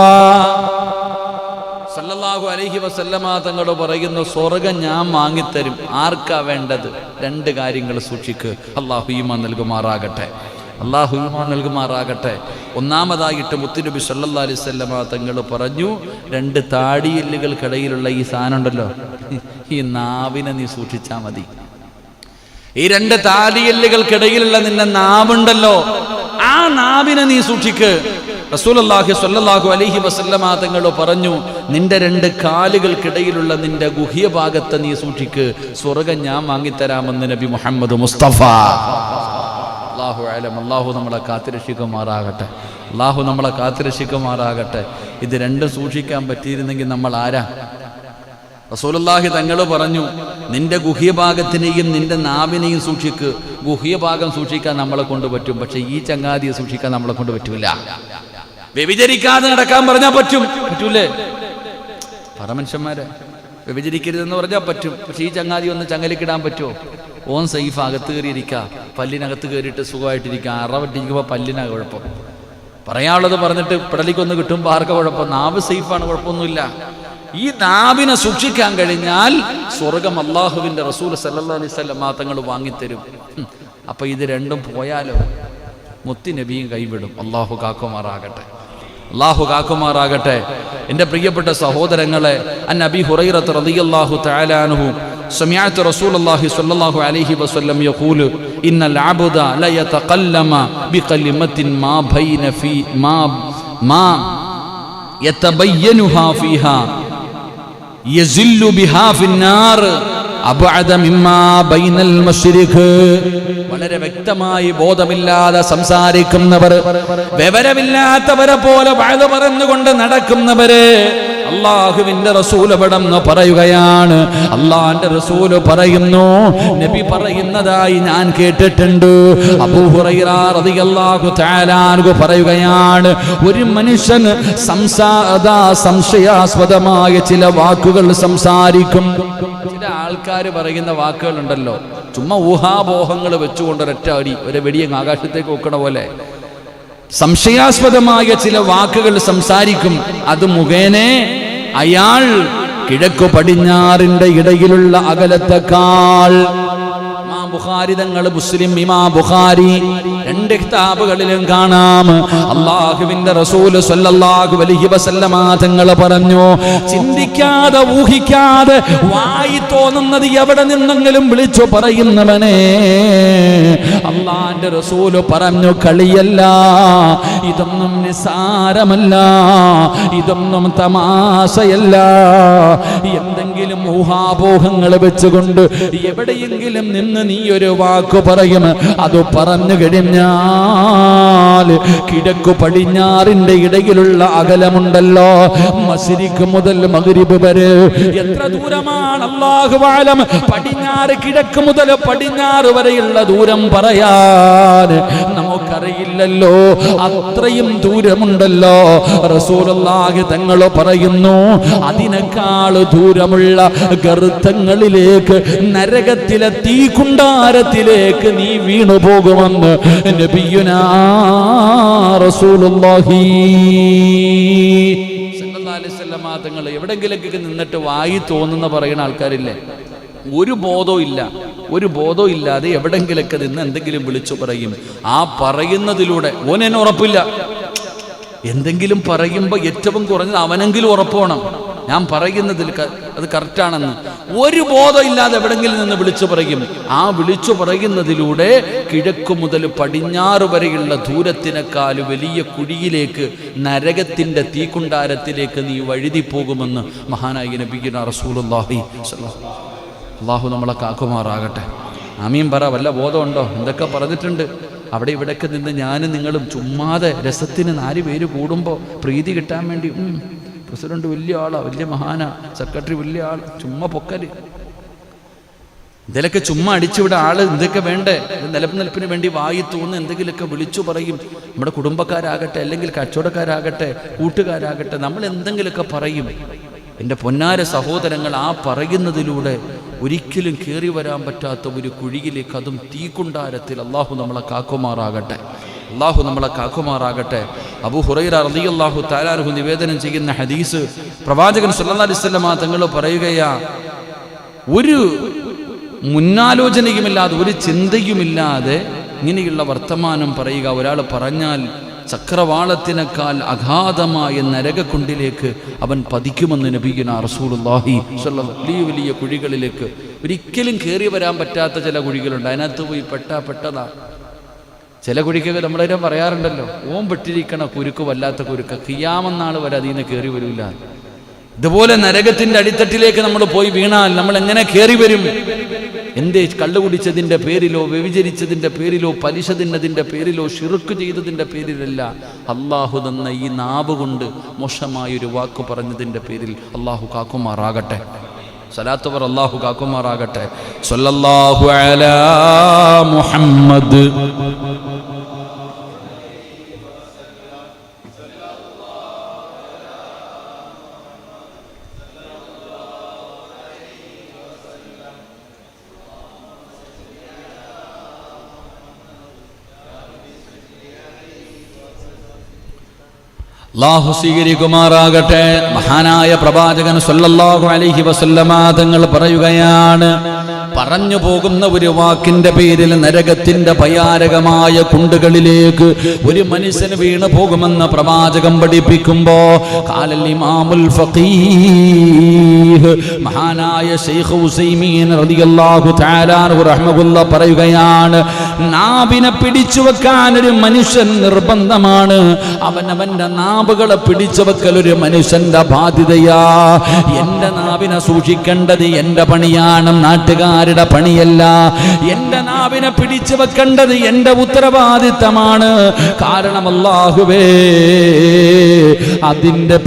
സല്ലല്ലാഹു അലൈഹി വസല്ലമ തങ്ങൾ പറയുന്നു, സ്വർഗം ഞാൻ വാങ്ങിത്തരും. ആർക്കാ വേണ്ടത്? രണ്ട് കാര്യങ്ങൾ സൂക്ഷിക്ക്. അല്ലാഹു ഈമാൻ നൽകുമാറാകട്ടെ, അല്ലാഹു ഈമാൻ നൽകുമാറാകട്ടെ. ഒന്നാമതായിട്ട് മുത്തുനബി സല്ലല്ലാഹു അലൈഹി വസല്ലമ തങ്ങൾ പറഞ്ഞു, രണ്ട് താടിയെല്ലുകൾക്കിടയിലുള്ള ഈ സാധനം ഉണ്ടല്ലോ, ഈ നാവിനെ നീ സൂക്ഷിച്ചാൽ മതി. ഈ രണ്ട് താടിയെല്ലുകൾക്കിടയിലുള്ള നിന്റെ നാവുണ്ടല്ലോ, ആ നാവിനെ നീ സൂക്ഷിക്ക്. റസൂലുള്ളാഹി സ്വല്ലല്ലാഹു അലൈഹി വസല്ലമ തങ്ങൾ പറഞ്ഞു, നിന്റെ രണ്ട് കാലുകൾക്കിടയിലുള്ള നിന്റെ ഗുഹ്യ ഭാഗത്തെ നീ സൂക്ഷിക്ക്. സ്വർഗം ഞാൻ വാങ്ങിത്തരാമെന്ന് നബി മുഹമ്മദ് മുസ്തഫ. അല്ലാഹു അലം. അല്ലാഹു നമ്മളെ കാത്തുരക്ഷിക്കുമാറാകട്ടെ, അല്ലാഹു നമ്മളെ കാത്തുരക്ഷിക്കുമാറാകട്ടെ. ഇത് രണ്ടും സൂക്ഷിക്കാൻ പറ്റിയിരുന്നെങ്കിൽ നമ്മൾ ആരാ? റസൂലുള്ളാഹി തങ്ങൾ പറഞ്ഞു, നിന്റെ ഗുഹ്യഭാഗത്തിനെയും നിന്റെ നാവിനെയും സൂക്ഷിക്ക്. ഗുഹ്യഭാഗം സൂക്ഷിക്കാൻ നമ്മളെ കൊണ്ട് പറ്റും, പക്ഷെ ഈ ചങ്ങാതിയെ സൂക്ഷിക്കാൻ നമ്മളെ കൊണ്ട് പറ്റൂല. വ്യഭിചരിക്കാതെ നടക്കാൻ പറഞ്ഞാൽ പറ്റൂലേ? പരമനുഷ്യന്മാരെ വ്യഭിചരിക്കരുതെന്ന് പറഞ്ഞാൽ പറ്റും, പക്ഷെ ഈ ചങ്ങാതി ഒന്ന് ചങ്ങലിക്കിടാൻ പറ്റുമോ? ഓൻ സൈഫ് അകത്ത് കയറിയിരിക്കുക, പല്ലിനകത്ത് കയറിയിട്ട് സുഖമായിട്ടിരിക്കുക. അറവട്ടിരിക്കുമ്പോൾ പല്ലിനാ കുഴപ്പം. പറയാനുള്ളത് പറഞ്ഞിട്ട് പിടലിക്കൊന്ന് കിട്ടുമ്പോൾ ആർക്കാ കുഴപ്പം? നാവ് സൈഫാണ്, കുഴപ്പമൊന്നുമില്ല. ഈ നാവിനെ സൂക്ഷിക്കാൻ കഴിഞ്ഞാൽ സ്വർഗം അല്ലാഹുവിന്റെ റസൂൽ സല്ലല്ലാഹു അലൈഹി വസല്ലം തങ്ങൾ വാങ്ങിത്തരും. അപ്പൊ ഇത് രണ്ടും പോയാലോ മുത്തി നബിയും കൈവിടും. അല്ലാഹു കാക്കുമാറാകട്ടെ, അല്ലാഹു കാക്കുമാറാകട്ടെ. എൻ്റെ പ്രിയപ്പെട്ട സഹോദരങ്ങളെ, അൻ അബീ ഹുറൈറത്ത് റളിയല്ലാഹു തആല അൻഹു സമിഅതു റസൂലുള്ളാഹി സ്വല്ലല്ലാഹു അലൈഹി വസല്ലം യഖൂലു ഇന്നൽ അബ്ദ ല യതഖല്ലമ ബികലിമത്തിൻ മാ ബൈന ഫീ മാ യതബയ്യനുഹാ ഫീഹാ യസില്ലു ബിഹാ ഫിന്നാർ അബ്അദ മിമ്മാ ബൈനൽ മശ്രിഖ്. വളരെ വ്യക്തമായി ബോധമില്ലാതെ സംസാരിക്കുന്നവർ, വിവരമില്ലാത്തവരെ പോലെ വഅദ് പറഞ്ഞുകൊണ്ട് നടക്കുന്നവരെ അല്ലാഹുവിന്റെ റസൂൽ അവിടെന്ന് പറയുകയാണ്. അല്ലാഹുവിന്റെ റസൂൽ പറയുന്നു, നബി പറയുന്നതായി ഞാൻ കേട്ടിട്ടുണ്ട്. അബൂ ഹുറൈറ റളിയല്ലാഹു തആല അൻഹു പറയുകയാണ്, ഒരു മനുഷ്യൻ സംശയാസ്പദമായ ചില വാക്കുകൾ സംസാരിക്കും. ചില ആൾക്കാർ പറയുന്ന വാക്കുകളുണ്ടല്ലോ, ചുമ്മാ ഊഹാപോഹങ്ങൾ വെച്ചുകൊണ്ട് ഒരൊറ്റ അടി, ഒരു വെടിയങ്ങ് ആകാശത്തേക്ക് വെക്കണ പോലെ സംശയാസ്പദമായ ചില വാക്കുകൾ സംസാരിക്കും. അത് മുഖേനെ അയാൾ കിഴക്കു പടിഞ്ഞാറിന്റെ ഇടയിലുള്ള അകലത്തെക്കാൾ, ബുഖാരി തങ്ങൾ, മുസ്ലിം, ഇമാം ബുഖാരി രണ്ട് കിതാബുകളിലും കാണാം. അല്ലാഹുവിന്റെ റസൂൽ സ്വല്ലല്ലാഹു അലൈഹി വസല്ലമ തങ്ങൾ പറഞ്ഞു, ചിന്തിക്കാതെ ഊഹിക്കാതെ വായി തോന്നുന്നത് എവിടെ നിന്നെങ്കിലും വിളിച്ചു പറയുന്നവനെ അല്ലാഹുവിന്റെ റസൂൽ പറഞ്ഞു, കളിയല്ല, ഇതൊന്നും നിസാരമല്ല, ഇതൊന്നും തമാശയല്ല. എന്തെങ്കിലും ഊഹാപോഹങ്ങൾ വെച്ചുകൊണ്ട് എവിടെയെങ്കിലും നിന്ന് നീ ഒരു വാക്ക് പറയും, അത് പറഞ്ഞു കഴിഞ്ഞാൽ കിഴക്കു പടിഞ്ഞാറിന്റെ ഇടയിലുള്ള അകലമുണ്ടല്ലോ, മശ്രിഖ് മുതൽ മഗ്രിബ് വരെ എത്ര ദൂരമാണ് അല്ലാഹു അഅലം. പടിഞ്ഞാറ്, കിഴക്ക് മുതൽ പടിഞ്ഞാറ് വരെയുള്ള ദൂരം പറയാൻ നമുക്കറിയില്ലല്ലോ. അത്രയും ദൂരമുണ്ടല്ലോ. റസൂലുള്ളാഹി തങ്ങൾ പറയുന്നു, അതിനേക്കാൾ ദൂരമുള്ള ഗർത്തങ്ങളിലേക്ക്, നരകത്തിലെ തീക്കുണ്ടാരത്തിലേക്ക് നീ വീണു പോകുമെന്ന് നബിയുനാ റസൂലുള്ളാഹി സല്ലല്ലാഹു അലൈഹി വസല്ലം തങ്ങൾ എവിടെങ്കിലൊക്കെ നിന്നിട്ട് വായി തോന്നുന്ന പറയുന്ന ആൾക്കാരില്ലേ, ഒരു ബോധവും ഇല്ലാതെ എവിടെങ്കിലൊക്കെ നിന്ന് എന്തെങ്കിലും വിളിച്ചു പറയും. ആ പറയുന്നതിലൂടെ ഓനെന്നെ ഉറപ്പില്ല, എന്തെങ്കിലും പറയുമ്പോൾ ഏറ്റവും കുറഞ്ഞത് അവനെങ്കിലും ഉറപ്പോണം ഞാൻ പറയുന്നതിൽ അത് കറക്റ്റാണെന്ന്. ഒരു ബോധം ഇല്ലാതെ എവിടെങ്കിലും നിന്ന് വിളിച്ചു പറയും. ആ വിളിച്ചു പറയുന്നതിലൂടെ കിഴക്ക് മുതൽ പടിഞ്ഞാറ് വരെയുള്ള ദൂരത്തിനേക്കാൾ വലിയ കുഴിയിലേക്ക്, നരകത്തിന്റെ തീക്കുണ്ടാരത്തിലേക്ക് നീ വഴുതി പോകുമെന്ന് മഹാനായ നബിയുനാ റസൂലുള്ളാഹി സ്വല്ലല്ലാഹു അലൈഹി വസല്ലം. അല്ലാഹു നമ്മളെ കാക്കുമാറാകട്ടെ. ആമീൻ പറ. വല്ല ബോധമുണ്ടോ? എന്തൊക്കെ പറഞ്ഞിട്ടുണ്ട്. അവിടെ ഇവിടെയൊക്കെ നിന്ന് ഞാനും നിങ്ങളും ചുമ്മാതെ രസത്തിന് 4 പേര് കൂടുമ്പോൾ പ്രീതി കിട്ടാൻ വേണ്ടി പ്രസിഡന്റ് വലിയ ആളാ, വലിയ മഹാനാ, സെക്രട്ടറി വലിയ ആൾ, ചുമ്മാ പൊക്കല്, ഇതിലൊക്കെ ചുമ്മാ അടിച്ചുവിടെ ആള് ഇതൊക്കെ വേണ്ടേ? നിലനിൽപ്പിന് വേണ്ടി വായി തോന്നുന്ന എന്തെങ്കിലുമൊക്കെ വിളിച്ചു പറയും. നമ്മുടെ കുടുംബക്കാരാകട്ടെ, അല്ലെങ്കിൽ കച്ചവടക്കാരാകട്ടെ, കൂട്ടുകാരാകട്ടെ, നമ്മൾ എന്തെങ്കിലുമൊക്കെ പറയും. എൻ്റെ പൊന്നാര സഹോദരങ്ങൾ, ആ പറയുന്നതിലൂടെ ഒരിക്കലും കയറി വരാൻ പറ്റാത്ത ഒരു കുഴിയിലേക്ക്, അതും തീക്കുണ്ടാരത്തിൽ, അള്ളാഹു നമ്മളെ കാക്കുമാറാകട്ടെ. അള്ളാഹു നമ്മളെ കാക്കുമാറാകട്ടെ. അബൂ ഹുറൈറ റളിയല്ലാഹു തആല അൻഹു നിവേദനം ചെയ്യുന്ന ഹദീസ്, പ്രവാചകൻ സല്ലല്ലാഹു അലൈഹി വസല്ലം തങ്ങൾ പറയുകയാ, ഒരു മുന്നാലോചനയുമില്ലാതെ, ഒരു ചിന്തയുമില്ലാതെ ഇങ്ങനെയുള്ള വർത്തമാനം പറയുക ഒരാൾ പറഞ്ഞാൽ ചക്രവാളത്തിനേക്കാൾ അഗാധമായ നരകക്കുണ്ടിലേക്ക് അവൻ പതിക്കുമെന്ന് നബിയുനാ റസൂലുള്ളാഹി സ്വല്ലല്ലാഹു അലൈഹി വസല്ലം. വലിയ കുഴികളിലേക്ക് ഒരിക്കലും കയറി വരാൻ പറ്റാത്ത ചില കുഴികളുണ്ട്. അതിനകത്ത് പോയി പെട്ടതാ. ചില കുഴിക്കൊക്കെ നമ്മളതിനെ പറയാറുണ്ടല്ലോ, ഓം പെട്ടിരിക്കണ കുരുക്ക് വല്ലാത്ത കുരുക്ക്, ഖിയാമന്നാൾ വരെ അതിൽ നിന്ന് കയറി വരില്ല. ഇതുപോലെ നരകത്തിന്റെ അടിത്തട്ടിലേക്ക് നമ്മൾ പോയി വീണാൽ നമ്മൾ എങ്ങനെ കയറി വരും? എന്തേ? കള്ളു കുടിച്ചതിൻ്റെ പേരിലോ, വ്യഭിചരിച്ചതിൻ്റെ പേരിലോ, പലിശ തിന്നതിൻ്റെ പേരിലോ, ശിർക്ക് ചെയ്തതിൻ്റെ പേരിലല്ല, അള്ളാഹു തന്ന ഈ നാവ് കൊണ്ട് മോശമായൊരു വാക്ക് പറഞ്ഞതിൻ്റെ പേരിൽ അള്ളാഹു കാക്കുമാറാകട്ടെ. സലാത്തുവർ അള്ളാഹു കാക്കുമാറാകട്ടെ. സ്വല്ലല്ലാഹു അലാ മുഹമ്മദ്. അല്ലാഹു സ്വീകരിക്കുമാറാകട്ടെ. മഹാനായ പ്രവാചകൻ സല്ലല്ലാഹു അലൈഹി വസല്ലമ തങ്ങൾ പറയുകയാണ്, പറഞ്ഞു പോകുന്ന ഒരു വാക്കിന്റെ പേരിൽ നരകത്തിന്റെ ഭയാനകമായ കുണ്ടുകളിലേക്ക് ഒരു മനുഷ്യന് വീണു പോകുമെന്ന് പ്രവാചകൻ പഠിപ്പിക്കുമ്പോ, ഖാലൽ ഇമാമുൽ ഫഖീഹ് മഹാനായ ശൈഖ് ഉസൈമീൻ റളിയല്ലാഹു തആല അൻഹു റഹ്മഹുല്ലാ പറയുകയാണ്, നാവിനെ പിടിച്ചു വെക്കാൻ ഒരു മനുഷ്യൻ നിർബന്ധമാണ്. അവനവന്റെ നാവുകളെ പിടിച്ചു വെക്കൽ ഒരു മനുഷ്യന്റെ ബാധ്യതയാ. എന്റെ നാവിനെ സൂക്ഷിക്കേണ്ടത് എന്റെ പണിയാണ്, നാട്ടുകാരുടെ പണിയല്ല. എന്റെ നാവിനെ പിടിച്ചു വെക്കേണ്ടത് എന്റെ ഉത്തരവാദിത്തമാണ്. കാരണം അല്ലാഹുവേ, അതിന്റെ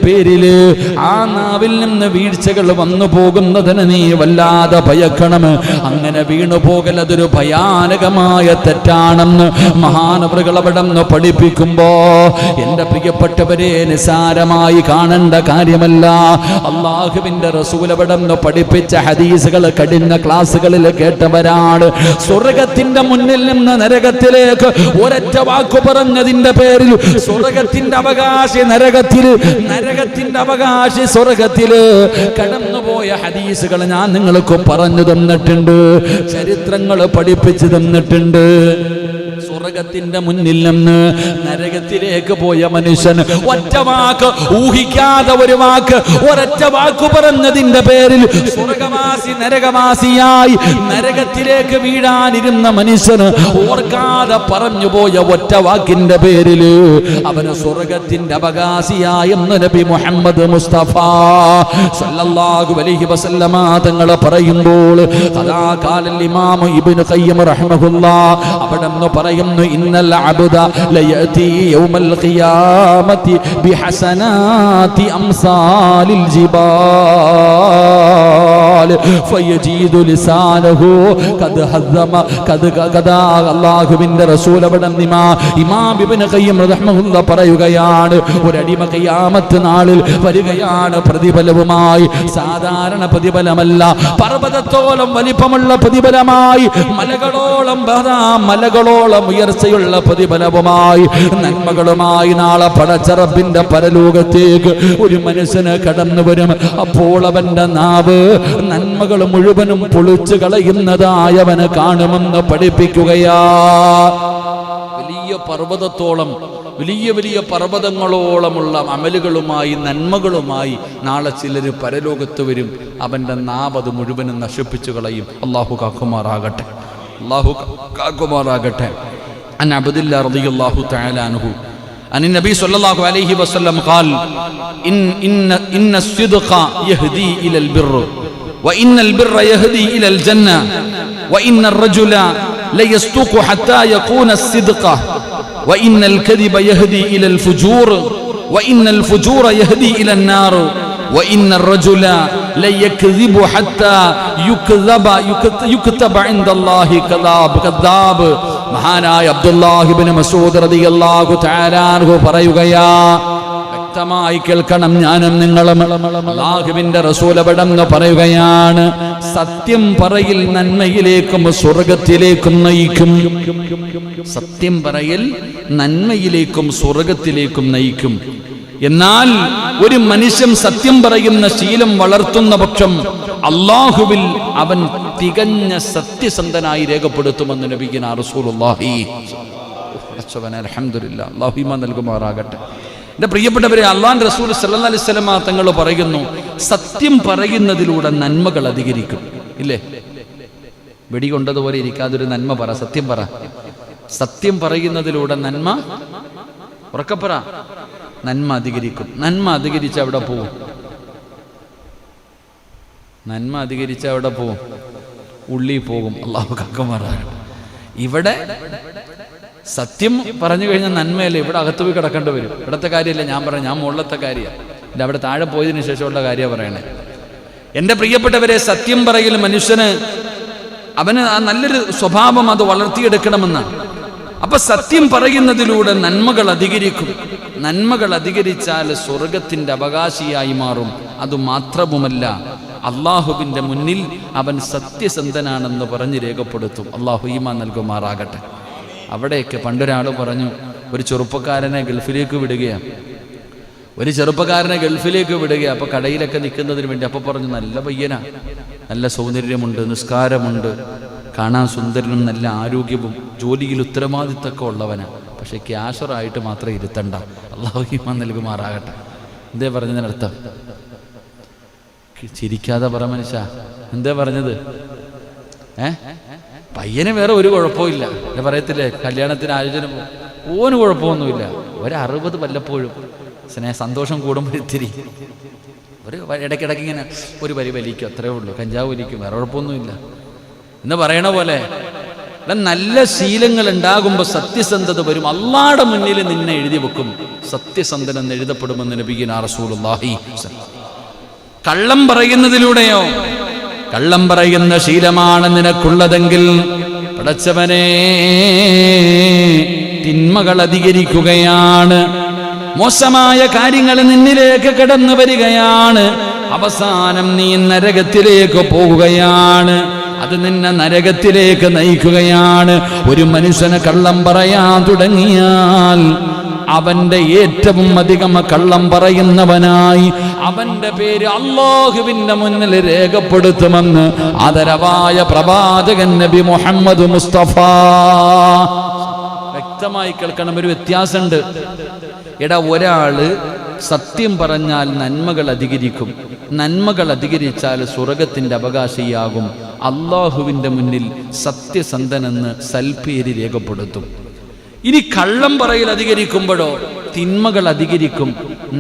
പേരില് ആ നാവിൽ നിന്ന് വീഴ്ചകൾ വന്നു പോകുന്നതിന് നീ വല്ലാതെ ഭയക്കണം. അങ്ങനെ വീണു പോകൽ അതൊരു ഭയാനകമായ തെറ്റാണെന്ന് മഹാനവറുകൾ അവിടെ നിന്ന് പഠിപ്പിക്കുമ്പോ, എന്റെ പ്രിയപ്പെട്ടവരെ, നിസാരമായി കാണേണ്ട കാര്യമല്ല. അല്ലാഹുവിന്റെ റസൂൽ അവിടെ നിന്ന് പഠിപ്പിച്ച ഹദീസുകൾ കഴിഞ്ഞ ക്ലാസ്സുകളിൽ കേട്ടവരാണ്. സ്വർഗത്തിന്റെ മുന്നിൽ നിന്ന് നരകത്തിലേക്ക് ഒരൊറ്റ വാക്കു പറഞ്ഞതിന്റെ പേരിൽ സ്വർഗത്തിന്റെ അവകാശി നരകത്തില്, നരകത്തിന്റെ അവകാശി സ്വർഗത്തില് കടന്നുപോയ ഹദീസുകൾ ഞാൻ നിങ്ങൾക്ക് പറഞ്ഞു തന്നിട്ടുണ്ട്, ചരിത്രങ്ങൾ പഠിപ്പിച്ചു തന്നിട്ടുണ്ട്. സ്വർഗത്തിന്റെ മുന്നിൽ നിന്ന് നരകത്തിലേക്ക് പോയ മനുഷ്യൻ ഒറ്റ വാക്ക്, ഊഹിക്കാതെ ഒരു വാക്ക്, ഒരൊറ്റ വാക്ക് പറഞ്ഞതിന്റെ പേരിൽ സ്വർഗവാസി നരകവാസിയായി നരകത്തിലേക്ക് വീഴാനിരുന്ന മനുഷ്യന് ഓർക്കാതെ പറഞ്ഞു പോയ ഒറ്റ വാക്കിന്റെ പേരിൽ അവന് സ്വർഗത്തിന്റെ അവകാശിയായെന്ന് നബി മുഹമ്മദ് മുസ്തഫ സല്ലല്ലാഹു അലൈഹി വസല്ലമ തങ്ങൾ പറയുമ്പോൾ, ഖദാ ഖാലൽ ഇമാം ഇബ്നു ഖയ്യിം റഹ്മഹുല്ലാഹ് അവിടെ നിന്ന് പറയുന്നു, ഇന്നൽ അബ്ദ ലയതി യൗമൽ ഖിയാമത്തി ബിഹസനാതി അംസാലിൽ ജിബാൽ ഫയജീദു ലിസാനഹു ഖദ് ഹസ്സമ ഖദാ. അല്ലാഹുവിന്റെ റസൂൽ അവിടെ ഇമാം ഇബ്നു ഖയ്യിം റഹ്മഹുല്ലാഹ് പറയുകയാണ്, ഒരടിമ ഖിയാമത്ത് നാളിൽ വരികയാണ് പ്രതിഫലവുമായി. സാധാരണ പ്രതിഫലമല്ല, പർവ്വതത്തോളം വലിപ്പമുള്ള പ്രതിഫലമായി, മലകളോളം ഉയർച്ചയുള്ള പ്രതിഫലവുമായി, നന്മകളുമായി നാളെ പടച്ചറബിന്റെ പരലോകത്തേക്ക് ഒരു മനുഷ്യന് കടന്നു വരും. അപ്പോൾ അവന്റെ നാവ് നന്മകൾ മുഴുവനും പൊളിച്ചു കളയുന്നതായവന് കാണുമെന്ന് പഠിപ്പിക്കുകയാ. വലിയ പർവ്വതത്തോളം വലിയ വലിയ പർവ്വതങ്ങളോളമുള്ള അമലുകളുമായി നന്മകളുമായി നാളെ ചിലർ പരലോകത്ത് വരും. അവൻ്റെ നാവത് മുഴുവനും നശിപ്പിച്ചു കളയും. അള്ളാഹു കാക്കുമാറാകട്ടെ, അള്ളാഹു കാക്കുമാറാകട്ടെ. അൻ അബ്ദില്ലാ റളിയല്ലാഹു തആല അൻഹു അൻ നബി സല്ലല്ലാഹു അലൈഹി വസല്ലം ഖാൽ ഇന്ന الصدق يهدي الى البر وان البر يهدي الى الجنه وان الرجل ليصدق حتى يكون الصدق وان الكذب يهدي الى الفجور وان الفجور يهدي الى النار وان الرجل ليكذب حتى يكتب عند الله كذاب. മഹാനായ അബ്ദുല്ലാഹി ഇബ്നു മസ്ഊദ് റളിയല്ലാഹു തആല അൻഹു പറയുകയാ, വ്യക്തമായി കേൾക്കണം, ഞാനും നിങ്ങളും. അല്ലാഹുവിന്റെ റസൂൽ അവിടെന്ന് പറയുകയാണ്, സത്യം പറയിൽ നന്മയിലേക്കും സ്വർഗ്ഗത്തിലേക്കും നയിക്കും. സത്യം പറയൽ നന്മയിലേക്കും സ്വർഗ്ഗത്തിലേക്കും നയിക്കും. എന്നാൽ ഒരു മനുഷ്യൻ സത്യം പറയുന്ന ശീലം വളർത്തുന്ന പക്ഷം അല്ലാഹുവിൽ അവൻ തികഞ്ഞ സത്യസന്ധനായി രേഖപ്പെടുത്തുമെന്ന് നബിയുനാ റസൂലുള്ളാഹി. അൽഹംദുലില്ലാഹ്, അല്ലാഹു ഈമാൻ നൽകുമാറാകട്ടെ. എൻ്റെ പ്രിയപ്പെട്ടവരെ, അല്ലാഹുവിൻ്റെ റസൂൽ സല്ലല്ലാഹു അലൈഹി വസല്ലം തങ്ങൾ പറയുന്നു, സത്യം പറയുന്നതിലൂടെ നന്മകൾ അധികരിക്കും. ഇല്ലേ? വെടികൊണ്ടതുപോലെ ഇരിക്കാതൊരു നന്മ പറ, സത്യം പറ. സത്യം പറയുന്നതിലൂടെ നന്മ, ഉറക്കപ്പറ, നന്മ അധികരിക്കും. നന്മ അധികരിച്ച് അവിടെ പോവും. നന്മ അധികരിച്ച അവിടെ പോവും, ഉള്ളി പോകും. അല്ലാഹു കാക്കുമാറാകട്ടെ. ഇവിടെ സത്യം പറഞ്ഞു കഴിഞ്ഞാൽ നന്മയല്ലേ, ഇവിടെ അകത്ത് പോയി കിടക്കേണ്ടി വരും. ഇവിടത്തെ കാര്യമല്ല ഞാൻ പറയാം, ഞാൻ മുകളിലത്തെ കാര്യമാണ്. ഇല്ല, അവിടെ താഴെ പോയതിനു ശേഷമുള്ള കാര്യമാണ് പറയണേ. എൻ്റെ പ്രിയപ്പെട്ടവരെ, സത്യം പറയൽ മനുഷ്യന് അവന് ആ നല്ലൊരു സ്വഭാവം അത് വളർത്തിയെടുക്കണമെന്നാണ്. അപ്പൊ സത്യം പറയുന്നതിലൂടെ നന്മകൾ അധികരിക്കും. നന്മകൾ അധികരിച്ചാൽ സ്വർഗത്തിന്റെ അവകാശിയായി മാറും. അതുമാത്രവുമല്ല, അള്ളാഹുവിന്റെ മുന്നിൽ അവൻ സത്യസന്ധനാണെന്ന് പറഞ്ഞ് രേഖപ്പെടുത്തും. അള്ളാഹു ഈമാൻ നൽകുമാറാകട്ടെ. അവിടെയൊക്കെ പണ്ടൊരാൾ പറഞ്ഞു, ഒരു ചെറുപ്പക്കാരനെ ഗൾഫിലേക്ക് വിടുകയാണ്. ഒരു ചെറുപ്പക്കാരനെ ഗൾഫിലേക്ക് വിടുകയാണ്. അപ്പോൾ കടയിലൊക്കെ നിൽക്കുന്നതിന് വേണ്ടി അപ്പോൾ പറഞ്ഞു, നല്ല പയ്യനാ, നല്ല സൗന്ദര്യമുണ്ട്, നിസ്കാരമുണ്ട്, കാണാൻ സുന്ദരനും നല്ല ആരോഗ്യവും ജോലിയിൽ ഉത്തരവാദിത്തമൊക്കെ ഉള്ളവനാ, പക്ഷെ ക്യാഷറായിട്ട് മാത്രം ഇരുത്തണ്ട. അല്ലാഹു ഈമാൻ നൽകുമാറാകട്ടെ. എന്തേ പറഞ്ഞതിനർത്ഥം? ചിരിക്കാതെ പറ മനുഷ്യ, എന്തേ പറഞ്ഞത്? പയ്യന് വേറെ ഒരു കുഴപ്പമില്ല. ഞാൻ പറയത്തില്ലേ, കല്യാണത്തിന് ആലോചന ഓന് കുഴപ്പമൊന്നുമില്ല. 60 വല്ലപ്പോഴും സന്തോഷം കൂടുമ്പോൾ ഇത്തിരി ഒരു ഇടയ്ക്കിടയ്ക്ക് ഇങ്ങനെ ഒരു വലിക്കും, അത്രേ ഉള്ളൂ. കഞ്ചാവ് വലിക്കും, വേറെ കുഴപ്പമൊന്നുമില്ല എന്ന് പറയണ പോലെ നല്ല ശീലങ്ങൾ ഉണ്ടാകുമ്പോൾ സത്യസന്ധത വരും. അള്ളാഹുവിന്റെ മുന്നിൽ നിന്നെ എഴുതി വെക്കും, സത്യസന്ധൻ എന്ന് എഴുതപ്പെടുമെന്ന് നബിയുനാ റസൂലുള്ളാഹി. കള്ളം പറയുന്നതിലൂടെയോ, കള്ളം പറയുന്ന ശീലമാണ് നിനക്കുള്ളതെങ്കിൽ പടച്ചവനെ, തിന്മകൾ അധികരിക്കുകയാണ്, മോശമായ കാര്യങ്ങൾ നിന്നിലേക്ക് കടന്നു വരികയാണ്, അവസാനം നീ നരകത്തിലേക്ക് പോകുകയാണ്. അത് നിന്നെ നരകത്തിലേക്ക് നയിക്കുകയാണ്. ഒരു മനുഷ്യന് കള്ളം പറയാൻ തുടങ്ങിയാൽ അവന്റെ ഏറ്റവും അധികം കള്ളം പറയുന്നവനായി അവന്റെ പേര് അല്ലാഹുവിന്റെ മുന്നിൽ രേഖപ്പെടുത്തുമെന്ന് ആദരവായ പ്രവാചകൻ നബി മുഹമ്മദ് മുസ്തഫ. വ്യക്തമായി കേൾക്കണം, ഒരു വ്യത്യാസമുണ്ട്. ഒരാള് സത്യം പറഞ്ഞാൽ നന്മകൾ അധികരിക്കും, നന്മകൾ അധികരിച്ചാൽ സ്വർഗത്തിന്റെ അവകാശിയാകും, അള്ളാഹുവിന്റെ മുന്നിൽ സത്യസന്ധനെന്ന് സൽപ്പേര് രേഖപ്പെടുത്തും. ഇനി കള്ളം പറയൽ അധികരിക്കുമ്പോഴോ തിന്മകൾ അധികരിക്കും,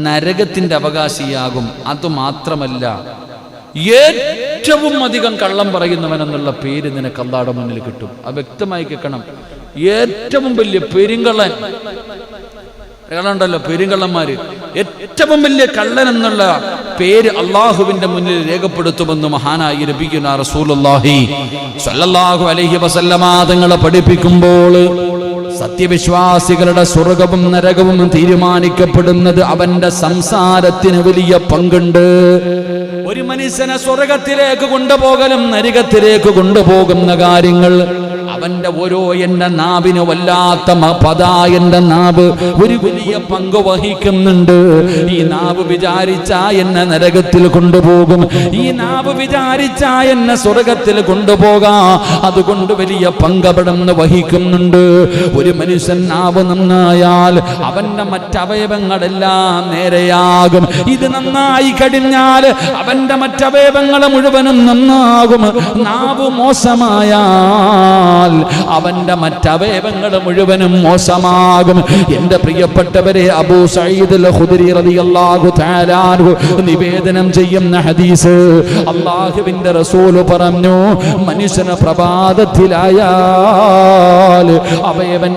നരകത്തിന്റെ അവകാശിയാകും. അതുമാത്രമല്ല, ഏറ്റവും അധികം കള്ളം പറയുന്നവൻ എന്നുള്ള പേര് നിനക്ക് അല്ലാഹുവിന്റെ മുന്നിൽ കിട്ടും. അത് വ്യക്തമായി കേൾക്കണം. ഏറ്റവും വലിയ പെരുങ്കള്ളൻ ണ്ടല്ലോ, പെരുങ്കള്ളന്മാര്, ഏറ്റവും വലിയ കള്ളൻ എന്നുള്ള പേര് അള്ളാഹുവിന്റെ മുന്നിൽ രേഖപ്പെടുത്തുമെന്ന് മഹാനായ നബിയുനാ റസൂലുള്ളാഹി സ്വല്ലല്ലാഹു അലൈഹി വസല്ലമ തങ്ങളെ പഠിപ്പിക്കുമ്പോൾ സത്യവിശ്വാസികളുടെ സ്വർഗവും നരകവും തീരുമാനിക്കപ്പെടുന്നത് അവന്റെ സംസാരത്തിന് വലിയ പങ്കുണ്ട്. ഒരു മനുഷ്യനെ സ്വർഗത്തിലേക്ക് കൊണ്ടുപോകലും നരകത്തിലേക്ക് കൊണ്ടുപോകുന്ന കാര്യങ്ങൾ അവന്റെ ഓരോ എന്റെ നാവിന് വല്ലാത്ത എന്റെ നാവ് ഒരു വലിയ പങ്ക് വഹിക്കുന്നുണ്ട്. ഈ നാവ് വിചാരിച്ചാ എന്നെ നരകത്തിൽ കൊണ്ടുപോകും, ഈ നാവ് വിചാരിച്ചാ എന്നെ സ്വർഗത്തിൽ കൊണ്ടുപോകാം. അതുകൊണ്ട് വലിയ പങ്കപടന്ന് വഹിക്കുന്നുണ്ട്. ഒരു മനുഷ്യൻ നാവ് നന്നായാൽ അവന്റെ മറ്റവയവങ്ങളെല്ലാം നേരെയാകും. ഇത് നന്നായി കഴിഞ്ഞാൽ അവന്റെ മറ്റവയവങ്ങൾ മുഴുവനും നന്നാകും. നാവ് മോശമായാൽ അവന്റെ മറ്റവയവങ്ങൾ മുഴുവനും മോശമാകും. എന്റെ പ്രിയപ്പെട്ടവരെ, അബൂ സഈദ് അൽ ഖുദരി റളിയല്ലാഹു തആല അൻഹു നിവേദനം ചെയ്യുന്ന ഹദീസ്, അല്ലാഹുവിന്റെ റസൂൽ പറഞ്ഞു, മനുഷ്യന് പ്രഭാതത്തിലായാൽ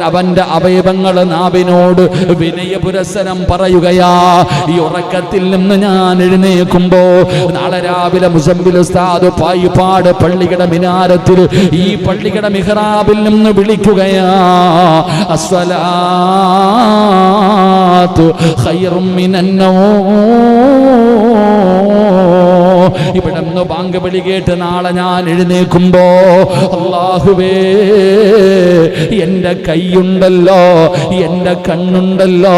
അവന്റെ അവയവങ്ങൾ നാവിനോട് വിനയപുരസ്സരം പറയുകയാ. ഈ ഉറക്കത്തിൽ നിന്ന് ഞാൻ എഴുന്നേൽക്കുമ്പോ നാളെ രാവിലെ മുസമ്മിൽ ഉസ്താദ് പായിപ്പാട് പള്ളിയുടെ മിനാരത്തിൽ ഈ പള്ളിയുടെ മിഹ്റാബിൽ നിന്ന് വിളിക്കുകയാ, അസ്സലാത്തു ഖൈറും മിനന്നൗം. ഇവിടെ നിന്ന് ബാങ്ക് വിളി കേട്ട് നാളെ ഞാൻ എഴുന്നേൽക്കുമ്പോ, അല്ലാഹുവേ, എന്റെ കൈയുണ്ടല്ലോ, എന്റെ കണ്ണുണ്ടല്ലോ,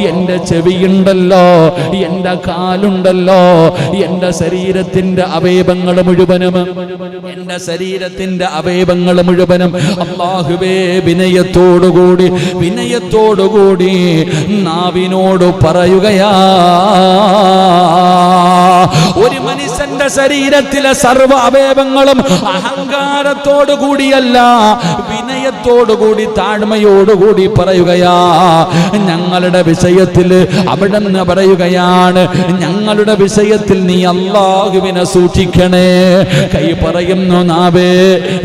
എന്റെ ചെവിയുണ്ടല്ലോ, എന്റെ കാലുണ്ടല്ലോ, എന്റെ ശരീരത്തിന്റെ അവയവങ്ങൾ മുഴുവനും, എന്റെ ശരീരത്തിന്റെ അവയവങ്ങൾ മുഴുവനും അല്ലാഹുവേ വിനയത്തോടുകൂടി നാവിനോട് പറയുകയാ. ഒരു മനുഷ്യന്റെ ശരീരത്തിലെ സർവ്വ അവയവങ്ങളും അഹങ്കാരത്തോടു കൂടിയല്ല, വിനയത്തോടുകൂടി താഴ്മയോടുകൂടി പറയുകയാ. ഞങ്ങളുടെ വിഷയത്തിൽ അവിടുന്ന് പറയുകയാണ്, ഞങ്ങളുടെ വിഷയത്തിൽ നീ അല്ലാഹുവിനെ സൂക്ഷിക്കണേ. കൈ പറയുന്നു, നാവേ,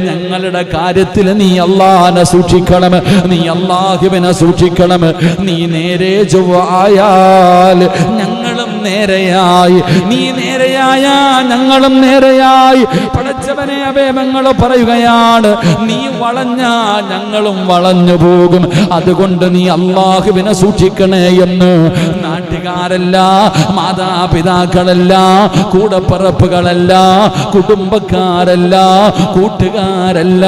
ഞങ്ങളുടെ കാര്യത്തിൽ നീ അല്ലാഹുവിനെ സൂക്ഷിക്കണം, നീ അല്ലാഹുവിനെ സൂക്ഷിക്കണം. നീ നേരെ ചൊവ്വായാൽ ഞങ്ങളും നേരെയായി, നീ നേരെയായ ഞങ്ങളും നേരെയായി. പടച്ചവനെ, അവയവങ്ങൾ പറയുകയാണ്, നീ വളഞ്ഞാ ഞങ്ങളും വളഞ്ഞു പോകും. അതുകൊണ്ട് നീ അല്ലാഹുവിനെ സൂക്ഷിക്കണേ എന്ന് നാട്ടുകാരല്ല, മാതാപിതാക്കളല്ല, കൂടപ്പറപ്പുകളല്ല, കുടുംബക്കാരല്ല, കൂട്ടുകാരല്ല,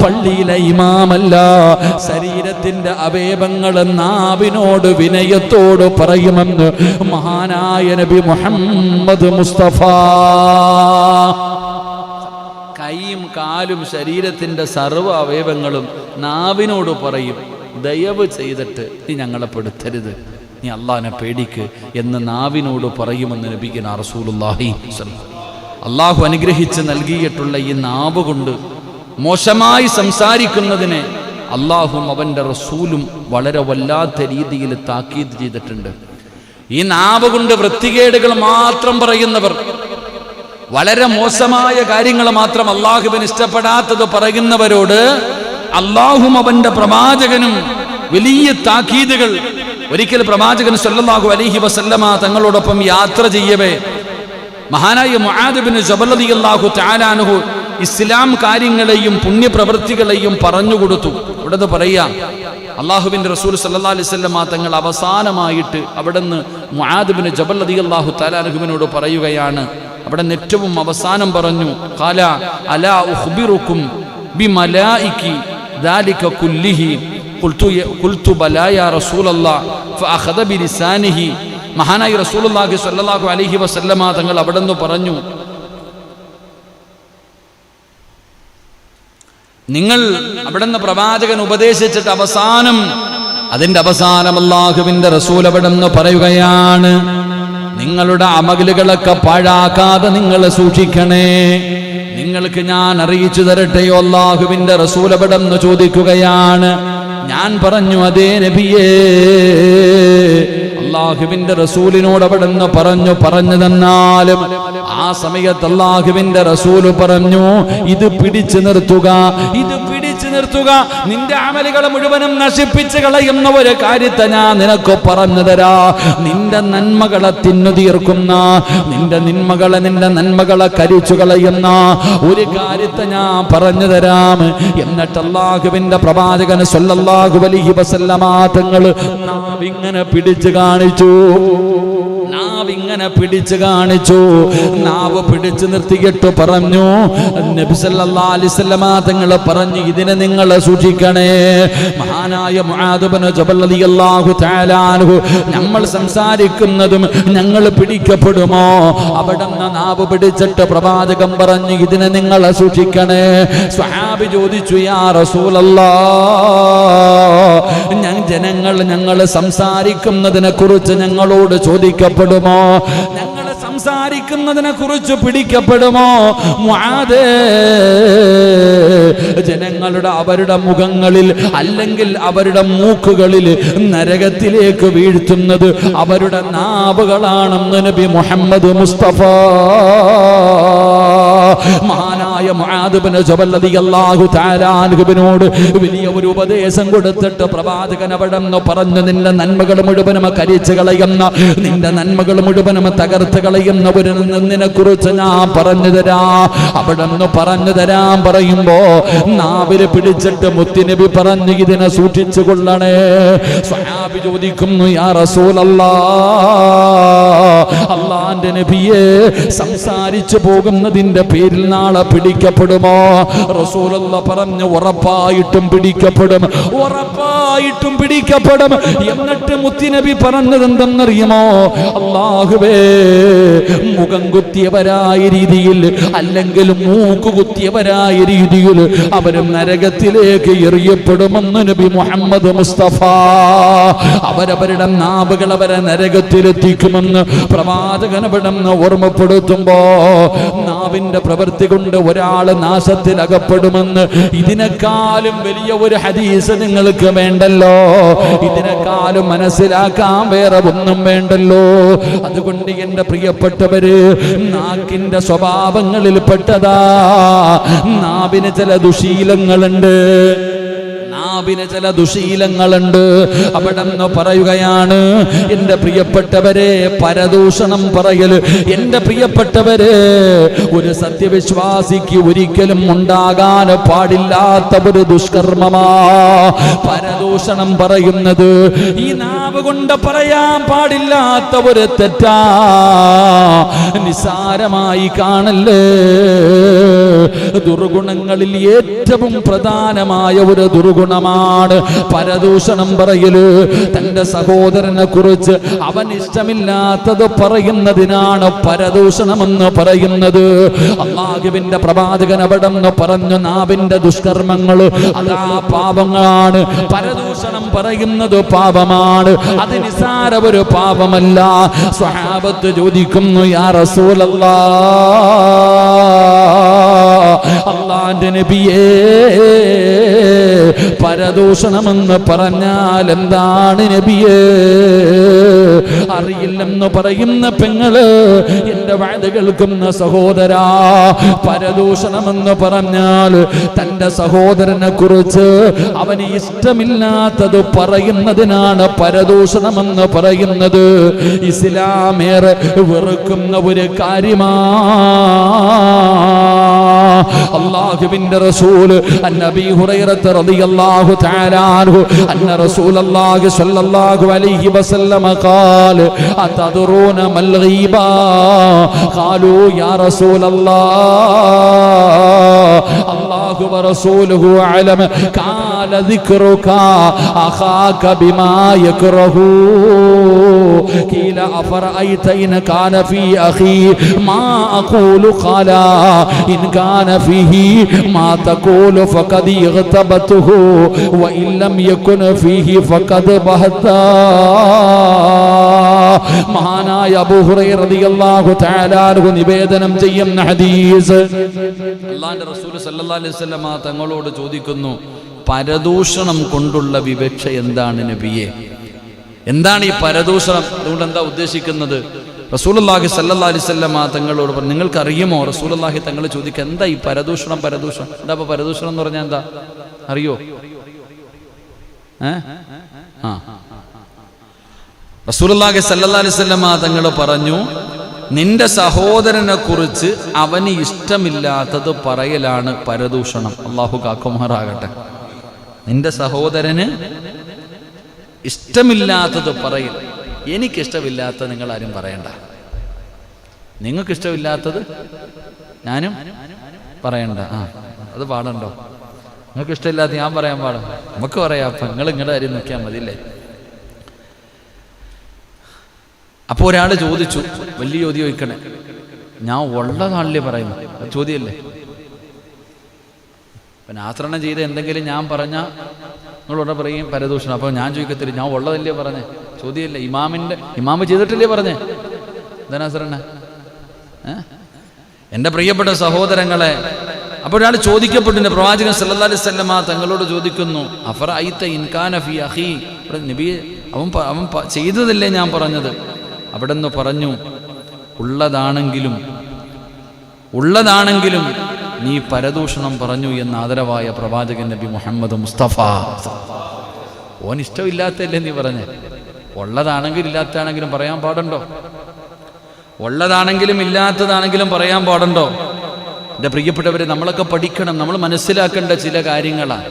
പള്ളിയിലെ ഇമാമല്ല, ശരീരത്തിന്റെ അവയവങ്ങൾ നാവിനോട് വിനയത്തോട് പറയുമെന്ന് മഹാനായ നബി മുഹമ്മദ് മുസ്തഫ. കൈയും കാലും ശരീരത്തിന്റെ സർവ്വ അവയവങ്ങളും നാവിനോട് പറയും, ദയവ് ചെയ്തിട്ട് നീ ഞങ്ങളെ പെടുത്തരുത്, നീ അള്ളാഹിനെ പേടിക്ക് എന്ന് നാവിനോട് പറയുമെന്ന് നബിയുനാ റസൂലുള്ളാഹി സ്വല്ലല്ലാഹു. അള്ളാഹു അനുഗ്രഹിച്ച് നൽകിയിട്ടുള്ള ഈ നാവ് കൊണ്ട് മോശമായി സംസാരിക്കുന്നതിനെ അള്ളാഹും അവന്റെ റസൂലും വളരെ വല്ലാത്ത രീതിയിൽ താക്കീത് ചെയ്തിട്ടുണ്ട്. ഈ നാവ് കൊണ്ട് വൃത്തികേടുകൾ മാത്രം പറയുന്നവർ, വളരെ മോശമായ കാര്യങ്ങൾ മാത്രം അള്ളാഹുവിന് ഇഷ്ടപ്പെടാത്തത് പറയുന്നവരോട് അള്ളാഹും അവന്റെ പ്രവാചകനും വലിയ താക്കീതുകൾ. ഒരിക്കൽ പ്രവാചകൻ സല്ലല്ലാഹു അലൈഹി വസല്ലമ തങ്ങളോടൊപ്പം യാത്ര ചെയ്യവേ മഹാനായ മുആദ് ബിൻ ജബൽ റളിയല്ലാഹു തആല അൻഹു ഇസ്ലാം കാര്യങ്ങളെയും പുണ്യപ്രവൃത്തികളെയും പറഞ്ഞുകൊടുത്തു. ഇവിടെ പറയാം, അള്ളാഹുവിന്റെ റസൂൽ സല്ലല്ലാഹു അലൈഹി വസല്ലമ തങ്ങൾ അവസാനമായിട്ട് അവിടുന്ന് മുആദ് ബിൻ ജബൽ റളിയല്ലാഹു തആല അൻഹുവിനോട് പറയുകയാണ്. അവിടെ ഏറ്റവും അവസാനം പറഞ്ഞു, ഖാല അലാ ഉഖ്ബിറുക്കും ബിമലായികി ദാലിക കുല്ലിഹി ഖുൽതു ബലാ യാ റസൂലല്ലാഹ് ഫഅഖദ ബിലിസാനിഹി. മഹാനായ റസൂലുള്ളാഹി സ്വല്ലല്ലാഹു അലൈഹി വസല്ലമ തങ്ങൾ അവിടുന്ന് പറഞ്ഞു, നിങ്ങൾ അവിടുന്ന് പ്രവാചകൻ ഉപദേശിച്ചിട്ട് അതിന്റെ അവസാനം അല്ലാഹുവിന്റെ റസൂൽ അവിടുന്ന് പറയുകയാണ്, നിങ്ങളുടെ അമലുകളൊക്കെ പാഴാക്കാതെ നിങ്ങൾ സൂക്ഷിക്കണേ. നിങ്ങൾക്ക് ഞാൻ അറിയിച്ചു തരട്ടെയോ? അല്ലാഹുവിന്റെ റസൂൽ അവിടുന്ന് ചോദിക്കുകയാണ്. ഞാൻ പറഞ്ഞു, അതേ നബിയേ. അല്ലാഹുവിന്റെ റസൂലിനോട് അവിടുന്ന് പറഞ്ഞു തന്നാലും ആ സമയത്ത് അല്ലാഹുവിന്റെ റസൂല് പറഞ്ഞു, ഇത് പിടിച്ചു നിർത്തുക, നിന്റെ അമലുകൾ മുഴുവനും നശിപ്പിച്ച് കളയുന്ന ഒരു കാര്യത്തെ ഞാൻ നിനക്ക് പറഞ്ഞു തരാ. നിന്റെ നന്മകളെ തിന്നു തീർക്കുന്ന, നിന്റെ നന്മകളെ കരിച്ചു കളയുന്ന ഒരു കാര്യത്തെ ഞാൻ പറഞ്ഞു തരാം. എന്നിട്ട് അല്ലാഹുവിന്റെ പ്രവാചകൻ സ്വല്ലല്ലാഹു അലൈഹി വസല്ലമ തങ്ങൾ നാവിങ്ങനെ പിടിച്ചു കാണിച്ചു. ഇങ്ങനെ പിടിച്ചു കാണിച്ചു. നാവ് പിടിച്ചു നിർത്തിയിട്ട് പറഞ്ഞു, നബി സല്ലല്ലാഹു അലൈഹി വസല്ലമ തങ്ങൾ പറഞ്ഞു, ഇതിനെ നിങ്ങൾ സൂക്ഷിക്കണേ. മഹാനായ മുആദ് ഇബ്നു ജബൽ റളിയല്ലാഹു തആല അൻഹു, നമ്മൾ സംസാരിക്കുന്നതും ഞങ്ങൾ പിടിക്കപ്പെടുമോ? അവിടുന്ന് നാവ് പിടിച്ചിട്ട് പ്രവാചകൻ പറഞ്ഞു, ഇതിനെ നിങ്ങൾ സൂക്ഷിക്കണേ. സ്വഹാബി ചോദിച്ചു, യാ റസൂലല്ലാഹ്, ഞങ്ങൾ സംസാരിക്കുന്നതിനെ കുറിച്ച് ഞങ്ങളോട് ചോദിക്കപ്പെടുമോ? ഞങ്ങൾ സംസാരിക്കുന്നതിനെ കുറിച്ച് പിടിക്കപ്പെടുമോ? മുആദേ, ജനങ്ങളുടെ അവരുടെ മുഖങ്ങളിൽ അല്ലെങ്കിൽ അവരുടെ മൂക്കുകളിൽ നരകത്തിലേക്ക് വീഴ്ത്തുന്നത് അവരുടെ നാവുകളാണെന്ന് നബി മുഹമ്മദ് മുസ്തഫ. മഹാനായ മുആദ് ഇബ്നു ജബൽ റളിയല്ലാഹു തആല അൻഹുവിനോട് വലിയ ഒരു ഉപദേശം കൊടുത്തിട്ട് പ്രവാചകൻ അവിടെന്ന് പറഞ്ഞു, നിന്റെ നന്മകൾ മുഴുവനും കരിച്ചു കളയുന്ന, നിന്റെ നന്മകൾ മുഴുവനും തകർത്ത് കളയുന്ന ഒരു നിന്നെ കുറിച്ച് ഞാൻ പറഞ്ഞു തരാം. അവിടെന്ന് പറഞ്ഞു തരാൻ പറയുമ്പോ നാവില് പിടിച്ചിട്ട് മുത്തുനബി പറഞ്ഞു, ഇതിനെ സൂക്ഷിച്ചു കൊള്ളണേ. സ്വഹാബി ചോദിക്കുന്നു, യാ റസൂലല്ലാഹ്, അല്ലാഹുവിന്റെ നബിയെ, സംസാരിച്ചു പോകുന്നതിന്റെ പേരിൽ നാളെ പിടിക്കപ്പെടുമോ? റസൂലുള്ളാഹി പറഞ്ഞു, ഉറപ്പായിട്ടും പിടിക്കപ്പെടും, ഉറപ്പായിട്ടും പിടിക്കപ്പെടും. എന്നിട്ട് മുത്തുനബി പറഞ്ഞത് എന്തെന്നറിയുമോ? അല്ലാഹുവേ, മുഖം കുത്തിയവരായ രീതിയിൽ അല്ലെങ്കിൽ മൂക്ക് കുത്തിയവരായ രീതിയിൽ അവരും നരകത്തിലേക്ക് എറിയപ്പെടുമെന്ന് നബി മുഹമ്മദ് മുസ്തഫ. അവരവരുടെ നാവുകൾ അവരെ നരകത്തിലെത്തിക്കുമെന്ന് പ്രവാചകൻ അവിടുന്ന് ഓർമ്മപ്പെടുത്തുമ്പോ, നാവിന്റെ പ്രവൃത്തി കൊണ്ട് ഒരാൾ നാശത്തിൽ അകപ്പെടുമെന്ന് ഇതിനേക്കാളും വലിയ ഒരു ഹദീസ് നിങ്ങൾക്ക് വേണ്ടല്ലോ, ഇതിനേക്കാളും മനസ്സിലാക്കാൻ വേറെ ഒന്നും വേണ്ടല്ലോ. അതുകൊണ്ട് എന്റെ പ്രിയപ്പെട്ടവര്, നാക്കിന്റെ സ്വഭാവങ്ങളിൽ പെട്ടതാ നാവിന് ചില ദുശീലങ്ങളുണ്ട്, നാവിന് ചില ദുശീലങ്ങളുണ്ട്. അവിടെ നിന്ന് പറയുകയാണ്, എന്റെ പ്രിയപ്പെട്ടവരെ, പരദൂഷണം പറയൽ എന്റെ പ്രിയപ്പെട്ടവരെ ഒരു സത്യവിശ്വാസിക്ക് ഒരിക്കലും ഉണ്ടാകാൻ പാടില്ലാത്ത ഒരു ദുഷ്കർമ്മമാ പരദൂഷണം പറയുന്നത്. ഈ നാവ് കൊണ്ട് പറയാൻ പാടില്ലാത്ത ഒരു തെറ്റാ, നിസാരമായി കാണല്ലേ. ദുർഗുണങ്ങളിൽ ഏറ്റവും പ്രധാനമായ ഒരു ദുർഗുണമാണ് പരദൂഷണം പറയല്. തന്റെ സഹോദരനെ കുറിച്ച് അവൻ ഇഷ്ടമില്ലാത്തത് പറയുന്നതിനാണ് പരദൂഷണമെന്ന് പറയുന്നത്. അല്ലാഹുവിന്റെ പ്രവാചകൻ അവിടെന്ന് പറഞ്ഞു, നാവിന്റെ ദുഷ്കർമ്മങ്ങൾ അതാ പാപങ്ങളാണ്. പരദൂഷണം പറയുന്നത് പാപമാണ്, അത് നിസാര ഒരു പാപമല്ല. സ്വഹാബത്ത് ചോദിക്കുന്നു, യാ റസൂലല്ലാഹ്, അല്ലാഹുവിന്റെ നബിയേ, പരദൂഷണമെന്ന് പറഞ്ഞാൽ എന്താണ് നബിയേ? അറിയില്ലെന്ന് പറയുന്ന പെങ്ങള്, എന്റെ വാദ കേൾക്കുന്ന സഹോദരാ, പരദൂഷണമെന്ന് പറഞ്ഞാൽ തന്റെ സഹോദരനെ കുറിച്ച് അവന് ഇഷ്ടമില്ലാത്തത് പറയുന്നതിനാണ് പരദൂഷണമെന്ന് പറയുന്നത്. ഇസ്ലാമേറെ വെറുക്കുന്ന ഒരു കാര്യമാ. അല്ലാഹുവിന്റെ റസൂൽ നബി ഹുറൈറ റളിയല്ലാഹു തആല അൻഹു അന്ന റസൂലല്ലാഹി സ്വല്ലല്ലാഹു അലൈഹി വസല്ലം ഖാല അതദറൂന മൽ ഗീബ ഖാലൂ യാ റസൂലല്ലാഹ് അല്ലാഹു വറസൂലുഹു അലം ഖാല ദിക്റുക അഖാക ബിമാ യക്റഹു ഖീല അഫറഅയ്ത ഇൻ കാന ഫീ അഖീ മാ അഖൂലു ഖാല ഇൻ കാന ഫീഹി മാ തഖൂലു ഫഖദ് ഇഗ്തബതുഹു വഇൻ ലം യകുൻ ഫീഹി ഫഖദ് ബഹതാ. മഹാനായ അബൂ ഹുറൈറ റളിയല്ലാഹു തആല അൻഹു നിവേദനം ചെയ്യുന്ന ഹദീസ്, അല്ലാഹുവിന്റെ റസൂൽ സല്ലല്ലാഹു അലൈഹി വസല്ലം തങ്ങളോട് ചോദിക്കുന്നു, പരദൂഷണം കൊണ്ടുള്ള വിവക്ഷ എന്താണ് നബിയെ? എന്താണ് ഈ പരദൂഷണം? അതുകൊണ്ട് എന്താ ഉദ്ദേശിക്കുന്നത്? റസൂലുള്ളാഹി സല്ലല്ലാഹു അലൈഹി വസല്ലം തങ്ങളോട് പറഞ്ഞു, നിങ്ങൾക്ക് അറിയുമോ? റസൂലുള്ളാഹി തങ്ങൾ ചോദിക്കുക, എന്താ ഈ പരദൂഷണം? പരദൂഷണം എന്താ? ഇപ്പൊ പരദൂഷണം എന്ന് പറഞ്ഞാൽ എന്താ അറിയോ? റസൂലുള്ളാഹി സല്ലല്ലാഹു അലൈഹി വസല്ലം തങ്ങൾ പറഞ്ഞു, നിന്റെ സഹോദരനെ കുറിച്ച് അവന് ഇഷ്ടമില്ലാത്തത് പറയലാണ് പരദൂഷണം. അല്ലാഹു കാക്കുമാറാകട്ടെ. നിന്റെ സഹോദരന് ഇഷ്ടമില്ലാത്തത് പറയൽ. എനിക്കിഷ്ടമില്ലാത്ത നിങ്ങൾ ആരും പറയണ്ട. നിങ്ങൾക്കിഷ്ടമില്ലാത്തത് ഞാനും പറയണ്ട. അത് പാടണ്ടോ? നിങ്ങൾക്ക് ഇഷ്ടമില്ലാത്ത ഞാൻ പറയാൻ പാടും? നമുക്ക് പറയാം. അപ്പം നിങ്ങൾ നിങ്ങളുടെ കാര്യം നോക്കിയാൽ മതിയല്ലേ. അപ്പോൾ ഒരാൾ ചോദിച്ചു, വലിയ ചോദ്യം ചോദിക്കണേ, ഞാൻ ഉള്ളതാണല്ലേ പറയുന്നത്, അത് ചോദ്യമല്ലേ? പിന്നെ ആശ്രമണം ചെയ്ത് എന്തെങ്കിലും ഞാൻ പറഞ്ഞാൽ നിങ്ങളോട് പറയും പരദൂഷണം. അപ്പോൾ ഞാൻ ചോദിക്കത്തില്ല, ഞാൻ ഉള്ളതല്ലേ പറഞ്ഞേ, ചോദ്യമല്ലേ? ഇമാമ് ചെയ്തിട്ടില്ലേ പറഞ്ഞേ? ധനാശ്രണ എൻ്റെ പ്രിയപ്പെട്ട സഹോദരങ്ങളെ, അപ്പോഴാണ് ചോദിക്കപ്പെട്ടിട്ടുണ്ട്, പ്രവാചകൻ സല്ലല്ലാഹു അലൈഹി വസല്ലമ തങ്ങളോട് ചോദിക്കുന്നു, അഫറഅയ്ത ഇൻ കാന ഫീ അഖീ, നബിയെ അവൻ ചെയ്തതല്ലേ ഞാൻ പറഞ്ഞത്? അവിടെ നിന്ന് പറഞ്ഞു, ഉള്ളതാണെങ്കിലും നീ പരദൂഷണം പറഞ്ഞു എന്ന് ആദരവായ പ്രവാചകൻ നബി മുഹമ്മദ് മുസ്തഫ. ഓൻ ഇഷ്ടമില്ലാത്തല്ലേ നീ പറഞ്ഞേ? ഉള്ളതാണെങ്കിലും ഇല്ലാത്തതാണെങ്കിലും പറയാൻ പാടുണ്ടോ? ഉള്ളതാണെങ്കിലും ഇല്ലാത്തതാണെങ്കിലും പറയാൻ പാടുണ്ടോ? എൻ്റെ പ്രിയപ്പെട്ടവരെ, നമ്മളൊക്കെ പഠിക്കണം, നമ്മൾ മനസ്സിലാക്കേണ്ട ചില കാര്യങ്ങളാണ്.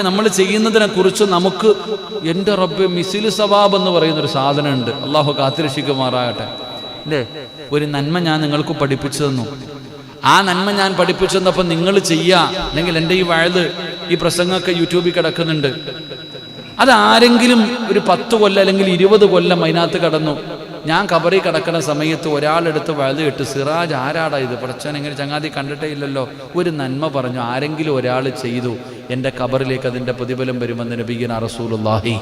നമ്മൾ ചെയ്യുന്നതിനെ കുറിച്ച് നമുക്ക് എൻ്റെ റബ്ബേ മിസിൽ സവാബ് എന്ന് പറയുന്നൊരു സാധനമുണ്ട്. അള്ളാഹു കാത്തിരക്ഷിക്കുമാറാകട്ടെ. അല്ലേ? ഒരു നന്മ ഞാൻ നിങ്ങൾക്ക് പഠിപ്പിച്ചു തന്നു. ആ നന്മ ഞാൻ പഠിപ്പിച്ചു തന്നപ്പോൾ നിങ്ങൾ ചെയ്യുക, അല്ലെങ്കിൽ എൻ്റെ ഈ വയത് ഈ പ്രസംഗമൊക്കെ യൂട്യൂബിൽ കിടക്കുന്നുണ്ട്, അതാരെങ്കിലും ഒരു 10 കൊല്ലം അല്ലെങ്കിൽ 20 കൊല്ലം അതിനകത്ത് കടന്നു. ഞാൻ കബറി കിടക്കുന്ന സമയത്ത് ഒരാളെടുത്ത് വയത് കേട്ട്, സിറാജ് ആരാടാ ഇത്, പടച്ചോൻ എങ്ങനെ ചങ്ങാതി കണ്ടിട്ടേ ഇല്ലല്ലോ, ഒരു നന്മ പറഞ്ഞു, ആരെങ്കിലും ഒരാൾ ചെയ്തു, എൻ്റെ കബറിലേക്ക് അതിൻ്റെ പ്രതിഫലം വരുമെന്ന് നബിഗിന റസൂലുള്ളാഹി